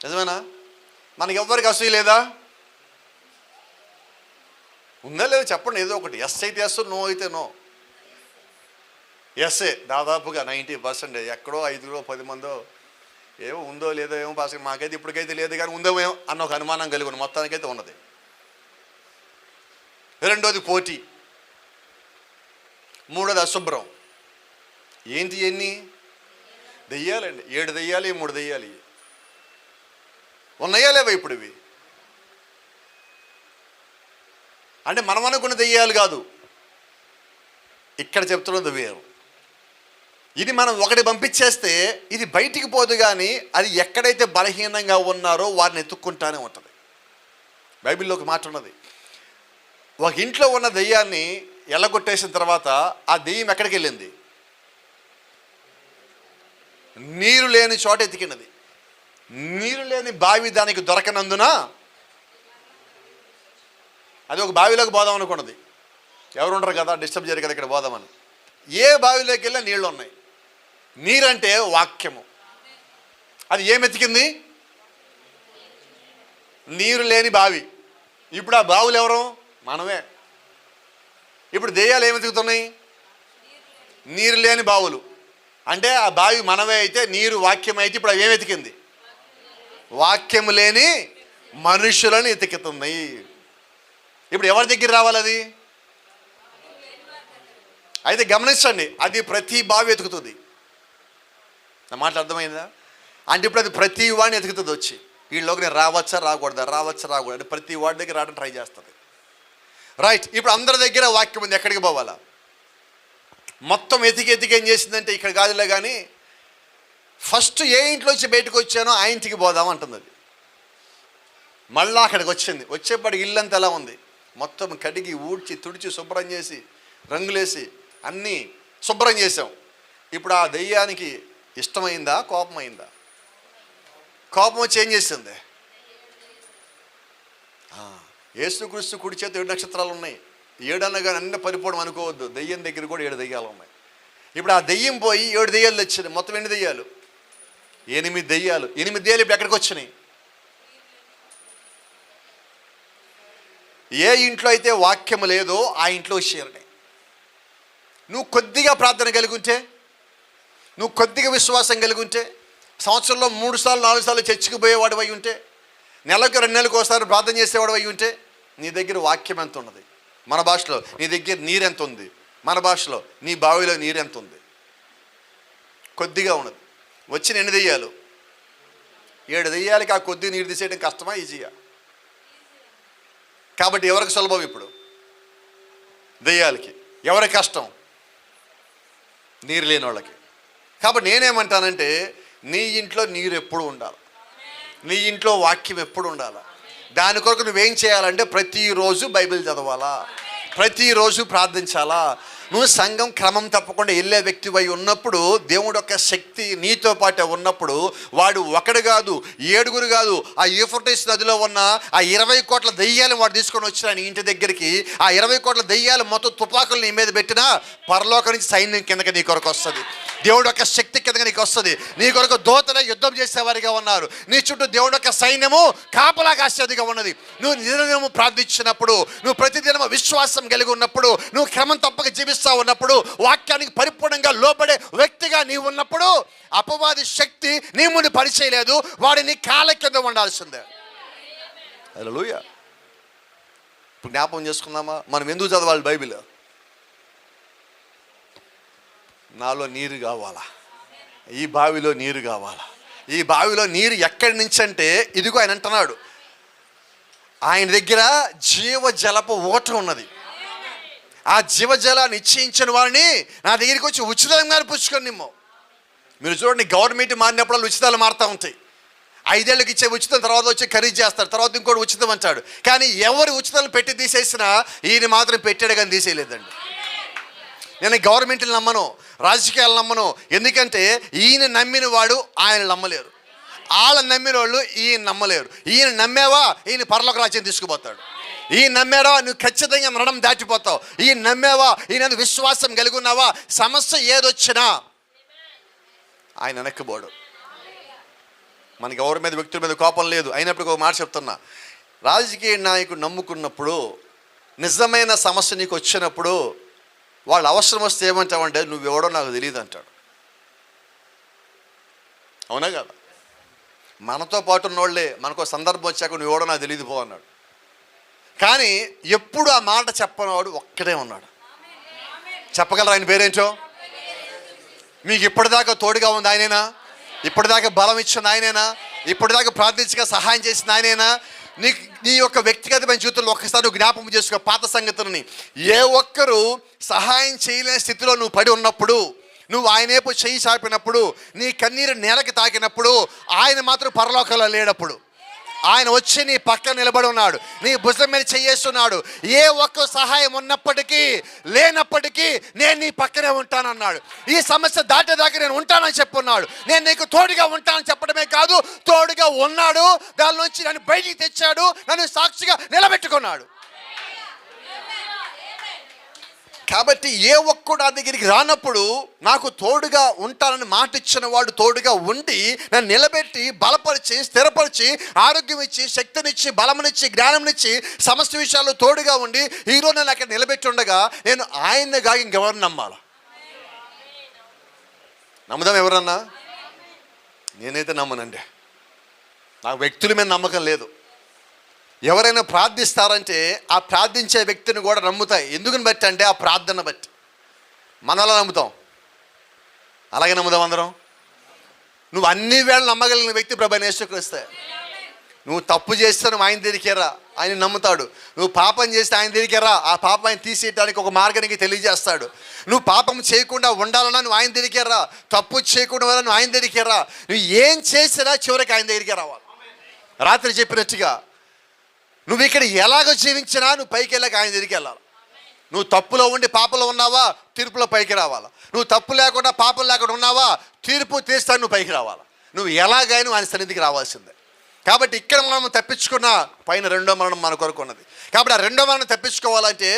నిజమేనా? మనకి ఎవరికి అసూయ లేదా? ఉందా లేదా చెప్పండి. ఏదో ఒకటి. ఎస్ అయితే ఎస్, నో అయితే నో. ఎస్ఏ దాదాపుగా 90%. ఎక్కడో 5 10 మందో ఏమో ఉందో లేదో ఏమో పాస్. మాకైతే ఇప్పటికైతే లేదు, కానీ ఉందేమో అన్న ఒక అనుమానం కలిగి ఉంది. మొత్తానికైతే ఉన్నది. రెండోది పోటీ. మూడోది అశుభ్రం. ఏంటి? ఎన్ని దెయ్యాలండి? 7 దెయ్యాలు, 3 దెయ్యాలు ఉన్నాయా లేవా ఇప్పుడు? ఇవి అంటే మనం అనుకున్న దెయ్యాలు కాదు, ఇక్కడ చెప్తున్నది వేరు. ఇది మనం ఒకటి పంపించేస్తే ఇది బయటికి పోదు, కానీ అది ఎక్కడైతే బలహీనంగా ఉన్నారో వారిని ఎత్తుక్కుంటానే ఉంటుంది. బైబిల్లో ఒక మాట ఉన్నది, ఒక ఇంట్లో ఉన్న దెయ్యాన్ని ఎల్లగొట్టేసిన తర్వాత ఆ దెయ్యం ఎక్కడికి వెళ్ళింది? నీరు లేని చోట ఎతికినది. నీరు లేని బావి దానికి దొరకనందున అది ఒక బావిలోకి పోదాం అనుకున్నది. ఎవరు ఉండరు కదా, డిస్టర్బ్ చేయరు కదా ఇక్కడ పోదామని. ఏ బావిలోకి వెళ్ళినా నీళ్ళు ఉన్నాయి. నీరంటే వాక్యము. అది ఏం ఎతికింది? నీరు లేని బావి. ఇప్పుడు ఆ బావులు ఎవరు? మనమే. ఇప్పుడు దెయ్యాలు ఏమి ఎతుకుతున్నాయి? నీరు లేని బావులు. అంటే ఆ బావి మనమే అయితే, నీరు వాక్యం అయితే, ఇప్పుడు అవి ఏం వెతికింది? వాక్యము లేని మనుషులను వెతుకుతుంది. ఇప్పుడు ఎవరి దగ్గర రావాలి అది? అయితే గమనించండి, అది ప్రతి బావి వెతుకుతుంది. నా మాట అర్థమైందా? అంటే ఇప్పుడు అది ప్రతి వాడిని వెతుకుతుంది. వచ్చి వీళ్ళలోకి నేను రావచ్చా రాకూడదా, రావచ్చా రాకూడదు అంటే ప్రతి వాడి దగ్గర రావడం ట్రై చేస్తుంది. రైట్, ఇప్పుడు అందరి దగ్గర వాక్యం ఉంది, ఎక్కడికి పోవాలా? మొత్తం ఎతికి ఏం చేసిందంటే, ఇక్కడ కాదులే కానీ ఫస్ట్ ఏ ఇంట్లోంచి బయటకు వచ్చానో ఆ ఇంటికి పోదాం అంటుంది అది. మళ్ళీ అక్కడికి వచ్చింది. వచ్చేప్పటికి ఇల్లంతా ఎలా ఉంది? మొత్తం కడిగి ఊడ్చి తుడిచి శుభ్రం చేసి రంగులేసి అన్నీ శుభ్రం చేసాం. ఇప్పుడు ఆ దెయ్యానికి ఇష్టమైందా, కోపమైందా? కోపం వచ్చి ఏం చేసింది? యేసుక్రీస్తు కుడి చేతి 7 నక్షత్రాలు ఉన్నాయి. 7 అనగా అన్నీ పరిపూర్ణం అనుకోవద్దు. దెయ్యం దగ్గర కూడా 7 దెయ్యాలు ఉన్నాయి. ఇప్పుడు ఆ దెయ్యం పోయి 7 దెయ్యాలు వచ్చినాయి. మొత్తం ఎన్ని దెయ్యాలు? 8 దెయ్యాలు. 8 దెయ్యాలు ఇప్పుడు ఎక్కడికి వచ్చినాయి? ఏ ఇంట్లో అయితే వాక్యము లేదో ఆ ఇంట్లో వచ్చేయండి. నువ్వు కొద్దిగా ప్రార్థన కలిగి ఉంటే, నువ్వు కొద్దిగా విశ్వాసం కలిగి ఉంటే, సంవత్సరంలో 3 సార్లు 4 సార్లు చర్చికి పోయేవాడు అయి ఉంటే, నెలకు 2 నెలలకు ఒకసారి ప్రార్థన చేసేవాడు అయి ఉంటే, నీ దగ్గర వాక్యం ఎంత ఉన్నది? మన భాషలో నీ దగ్గర నీరు ఎంత ఉంది? మన భాషలో నీ బావిలో నీరు ఎంత ఉంది? కొద్దిగా ఉన్నది. వచ్చిన 8 దెయ్యాలు, 7 దెయ్యాలకి ఆ కొద్ది నీరు తీసేయడం కష్టమా, ఈజీగా? కాబట్టి ఎవరికి సులభం ఇప్పుడు? దెయ్యాలకి. ఎవరికి కష్టం? నీరు లేని వాళ్ళకి. కాబట్టి నేనేమంటానంటే, నీ ఇంట్లో నీరు ఎప్పుడు ఉండాలి, నీ ఇంట్లో వాక్యం ఎప్పుడు ఉండాలి. దాని కొరకు నువ్వేం చేయాలంటే, ప్రతిరోజు బైబిల్ చదవాలా, ప్రతిరోజు ప్రార్థించాలా. నువ్వు సంఘం క్రమం తప్పకుండా వెళ్ళే వ్యక్తివై ఉన్నప్పుడు, దేవుడు యొక్క శక్తి నీతో పాటు ఉన్నప్పుడు, వాడు ఒకడు కాదు 7 కాదు, ఆ యూఫ్రటీస్ నదిలో ఉన్న ఆ 20 కోట్ల దెయ్యాలు వాడు తీసుకొని వచ్చిన నీ ఇంటి దగ్గరికి. ఆ 20 కోట్ల దెయ్యాలు మొత్తం తుపాకులు నీ మీద పెట్టినా పరలోకం నుంచి సైన్యం కిందకి నీ కొరకు వస్తుంది. దేవుడు యొక్క శక్తి కిందకి నీకు వస్తుంది. నీ కొరకు దోతల యుద్ధం చేసేవారిగా ఉన్నారు. నీ చుట్టూ దేవుడు యొక్క సైన్యము కాపలా కాసేదిగా ఉన్నది. నువ్వు నిరంతరము ప్రార్థించినప్పుడు, నువ్వు ప్రతిదినము విశ్వాసం కలిగి ఉన్నప్పుడు, నువ్వు క్రమం తప్పక జీవిస్తా ఉన్నప్పుడు, వాక్యానికి పరిపూర్ణంగా లోబడే వ్యక్తిగా నీవు ఉన్నప్పుడు, అపవాది శక్తి నీ ముందు పరిచయలేదు. వాడి నీ కాళ్ళ కింద ఉండాల్సిందే. హల్లెలూయా. ఇప్పుడు జ్ఞాపకం చేసుకుందామా, మనం ఎందుకు చదవాలి బైబిల్? నాలో నీరు కావాలా, ఈ బావిలో నీరు కావాలా. ఈ బావిలో నీరు ఎక్కడి నుంచి అంటే, ఇదిగో ఆయన అంటున్నాడు, ఆయన దగ్గర జీవజలపు ఊట ఉన్నది. ఆ జీవజలాన్ని నిశ్చయించిన వారిని నా దగ్గరికి వచ్చి ఉచితంగా పుచ్చుకొని నిమ్మో. మీరు చూడండి, గవర్నమెంట్ మారినప్పుడు ఉచితాలు మారుతూ ఉంటాయి. 5 ఏళ్ళకి ఇచ్చే ఉచితం తర్వాత వచ్చి ఖరీదు చేస్తారు, తర్వాత ఇంకోటి ఉచితం అంటాడు. కానీ ఎవరు ఉచితాలు పెట్టి తీసేసినా ఈయన మాత్రం పెట్టాడు కానీ తీసేయలేదండి. నేను గవర్నమెంట్ని నమ్మను, రాజకీయాలు నమ్మను. ఎందుకంటే ఈయన నమ్మిన వాడు ఆయన నమ్మలేరు, వాళ్ళ నమ్మిన వాళ్ళు ఈయన నమ్మలేరు. ఈయన నమ్మేవా, ఈయన పరలోక రాజ్యం తీసుకుపోతాడు. ఈయన నమ్మావా, నువ్వు ఖచ్చితంగా మరణం దాటిపోతావు. ఈయన నమ్మేవా, ఈయన విశ్వాసం కలిగి ఉన్నావా, సమస్య ఏదొచ్చినా ఆయన వెనక్కిపోడు. మనకి ఎవరి మీద, వ్యక్తుల మీద కోపం లేదు. అయినప్పుడు ఒక మాట చెప్తున్నా, రాజకీయ నాయకుడు నమ్ముకున్నప్పుడు, నిజమైన సమస్య నీకు వచ్చినప్పుడు, వాళ్ళు అవసరం వస్తే ఏమంటావంటే, నువ్వెవడో నాకు తెలియదు అంటాడు. అవునా కదా? మనతో పాటు ఉన్నోళ్ళే మనకు సందర్భం వచ్చాక నువ్వెవడో నాకు తెలియదు పో అన్నాడు. కానీ ఎప్పుడు ఆ మాట చెప్పనివాడు ఒక్కడే ఉన్నాడు. చెప్పగలరా ఆయన పేరేంటో? మీకు ఇప్పటిదాకా తోడుగా ఉంది ఆయనేనా? ఇప్పటిదాకా బలం ఇచ్చిన ఆయనేనా? ఇప్పటిదాకా ప్రార్థించగా సహాయం చేసిన ఆయనేనా? నీ యొక్క వ్యక్తిగతమైన జీవితంలో ఒక్కసారి జ్ఞాపకం చేసుకో పాత సంగతులని. ఏ ఒక్కరు సహాయం చేయలేని స్థితిలో నువ్వు పడి ఉన్నప్పుడు, నువ్వు ఆయనేపు చెయ్యి చాపినప్పుడు, నీ కన్నీరు నేలకి తాకినప్పుడు, ఆయన మాత్రం పరలోకంలో లేనప్పుడు, ఆయన వచ్చి నీ పక్కన నిలబడి ఉన్నాడు, నీ భుజం మీద చెయ్యేస్తున్నాడు. ఏ ఒక్క సహాయం ఉన్నప్పటికీ లేనప్పటికీ నేను నీ పక్కనే ఉంటానన్నాడు. ఈ సమస్య దాటేదాకా నేను ఉంటానని చెప్పున్నాడు. నేను నీకు తోడుగా ఉంటానని చెప్పడమే కాదు, తోడుగా ఉన్నాడు. దాని నుంచి నన్ను బయటికి తెచ్చాడు, నన్ను సాక్షిగా నిలబెట్టుకున్నాడు. కాబట్టి ఏ ఒక్కడు ఆ దగ్గరికి రానప్పుడు, నాకు తోడుగా ఉంటానని మాట ఇచ్చిన వాడు తోడుగా ఉండి నన్ను నిలబెట్టి బలపరిచి స్థిరపరిచి ఆరోగ్యం ఇచ్చి శక్తినిచ్చి బలమునిచ్చి జ్ఞానంనిచ్చి సమస్త విషయాల్లో తోడుగా ఉండి ఈరోజు నన్ను అక్కడ నిలబెట్టి ఉండగా నేను ఆయన్ని కాక ఇంకెవరిని నమ్మాలా? నమ్ముదాం ఎవరన్నా? నేనైతే నమ్మనండి. నాకు వ్యక్తుల మీద నమ్మకం లేదు. ఎవరైనా ప్రార్థిస్తారంటే ఆ ప్రార్థించే వ్యక్తిని కూడా నమ్ముతాయి. ఎందుకని బట్టి అంటే ఆ ప్రార్థన బట్టి. మనలా నమ్ముతాం, అలాగే నమ్ముదాం అందరం. నువ్వు అన్ని వేళ నమ్మగలిగిన వ్యక్తి ప్రభువైన యేసుక్రీస్తే. నువ్వు తప్పు చేస్తే నువ్వు ఆయన దగ్గరికేరా, ఆయన నమ్ముతాడు. నువ్వు పాపం చేస్తే ఆయన దగ్గరికేరా, ఆ పాపం ఆయన తీసేయడానికి ఒక మార్గానికి తెలియజేస్తాడు. నువ్వు పాపం చేయకుండా ఉండాలన్నా నువ్వు ఆయన దగ్గరికేరా, తప్పు చేయకుండా నువ్వు ఆయన దగ్గరికేరా. నువ్వు ఏం చేసినా చివరికి ఆయన దగ్గరికే రావాలి. రాత్రి చెప్పినట్టుగా నువ్వు ఇక్కడ ఎలాగో జీవించినా నువ్వు పైకి వెళ్ళాక ఆయన దగ్గరికి వెళ్ళాలి. నువ్వు తప్పులో ఉండి పాపంలో ఉన్నావా, తీర్పులో పైకి రావాలా. నువ్వు తప్పు లేకుండా పాపం లేకుండా ఉన్నావా, తీర్పు తీస్తాను నువ్వు పైకి రావాలా. నువ్వు ఎలాగైనా ఆయన సన్నిధికి రావాల్సిందే. కాబట్టి ఇక్కడ మనం తప్పించుకున్న పైన రెండో మరణం మన కొరకు ఉన్నది. కాబట్టి ఆ రెండో మరణం తప్పించుకోవాలంటే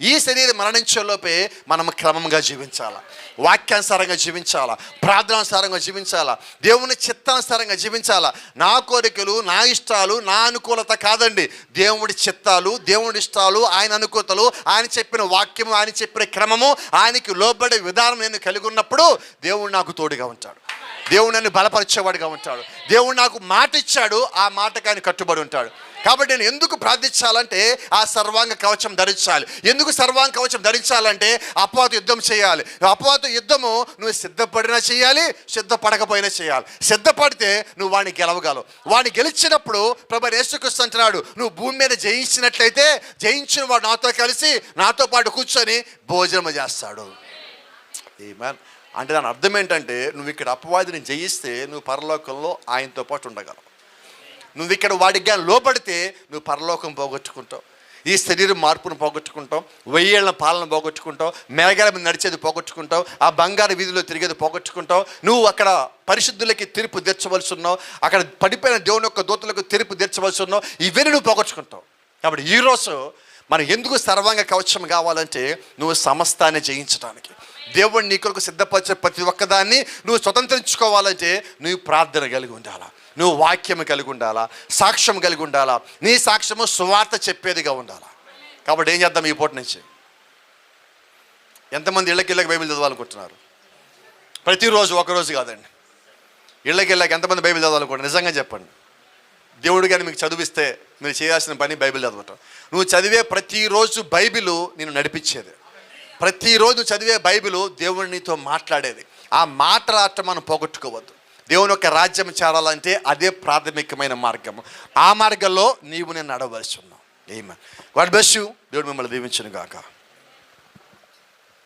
ఈ శరీరం మరణించేలోపే మనం క్రమంగా జీవించాలా, వాక్యానుసారంగా జీవించాలా, ప్రార్థనానుసారంగా జీవించాలా, దేవుని చిత్తానుసారంగా జీవించాలా. నా కోరికలు, నా ఇష్టాలు, నా అనుకూలత కాదండి. దేవుడి చిత్తాలు, దేవుడి ఇష్టాలు, ఆయన అనుకూలతలు, ఆయన చెప్పిన వాక్యము, ఆయన చెప్పిన క్రమము, ఆయనకి లోబడే విధానం నేను కలిగి ఉన్నప్పుడు దేవుడు నాకు తోడుగా ఉంటాడు. దేవుడు నన్ను బలపరిచేవాడుగా ఉంటాడు. దేవుడు నాకు మాట ఇచ్చాడు, ఆ మాటకు ఆయన కట్టుబడి ఉంటాడు. కాబట్టి నేను ఎందుకు ప్రార్థించాలంటే ఆ సర్వాంగ కవచం ధరించాలి. ఎందుకు సర్వాంగ కవచం ధరించాలంటే అపవాదు యుద్ధం చేయాలి. అపవాదు యుద్ధము నువ్వు సిద్ధపడినా చేయాలి, సిద్ధపడకపోయినా చేయాలి. సిద్ధపడితే నువ్వు వాడిని గెలవగలవు. వాడిని గెలిచినప్పుడు ప్రభువైన యేసుక్రీస్తు అంటున్నాడు, నువ్వు భూమి మీద జయించినట్లయితే జయించిన వాడు నాతో కలిసి నాతో పాటు కూర్చొని భోజనం చేస్తాడు. ఆమేన్. అంటే దాని అర్థం ఏంటంటే నువ్వు ఇక్కడ అపవాదిని జయిస్తే నువ్వు పరలోకంలో ఆయనతో పాటు ఉండగలవు. నువ్వు ఇక్కడ వాడికి కానీ లోపడితే నువ్వు పరలోకం పోగొట్టుకుంటావు, ఈ శరీరం మార్పును పోగొట్టుకుంటావు, 1000 ఏళ్ల పాలన పోగొట్టుకుంటావు, మేఘాల మీద నడిచేది పోగొట్టుకుంటావు, ఆ బంగారు వీధిలో తిరిగేది పోగొట్టుకుంటావు. నువ్వు అక్కడ పరిశుద్ధులకి తీర్పు తీర్చవలసి ఉన్నావు, అక్కడ పడిపోయిన దేవుని యొక్క దూతలకు తీర్పు తీర్చవలసి ఉన్నావు. ఇవన్నీ నువ్వు పోగొట్టుకుంటావు. కాబట్టి ఈరోజు మనం ఎందుకు సర్వాంగ కవచం కావాలంటే నువ్వు సమస్తాన్ని జయించడానికి. దేవుడు నీ కొరకు సిద్ధపరిచే ప్రతి ఒక్కదాన్ని నువ్వు స్వతంత్రించుకోవాలంటే నువ్వు ప్రార్థన కలిగి ఉండాలా, నువ్వు వాక్యం కలిగి ఉండాలా, సాక్ష్యం కలిగి ఉండాలా, నీ సాక్ష్యము సువార్త చెప్పేదిగా ఉండాలా. కాబట్టి ఏం చేద్దాం ఈ పూట నుంచి? ఎంతమంది ఇళ్ళకి బైబిల్ చదవాలనుకుంటున్నారు? ప్రతిరోజు, ఒకరోజు కాదండి, ఇళ్ళకి ఎంతమంది బైబిల్ చదవాలనుకుంటున్నారు? నిజంగా చెప్పండి. దేవుడు కానీ మీకు చదివిస్తే మీరు చేయాల్సిన పని బైబిల్ చదవటం. నువ్వు చదివే ప్రతిరోజు బైబిలు నేను నడిపించేది. ప్రతిరోజు చదివే బైబిలు దేవుడు నీతో మాట్లాడేది. ఆ మాట్లాడటం మనం పోగొట్టుకోవద్దు. దేవుని యొక్క రాజ్యం చేరాలంటే అదే ప్రాథమికమైన మార్గము. ఆ మార్గంలో నీవు నేను నడవలసి ఉన్నావు. ఆమేన్. God bless you. దేవుడు మిమ్మల్ని దీవించును గాక.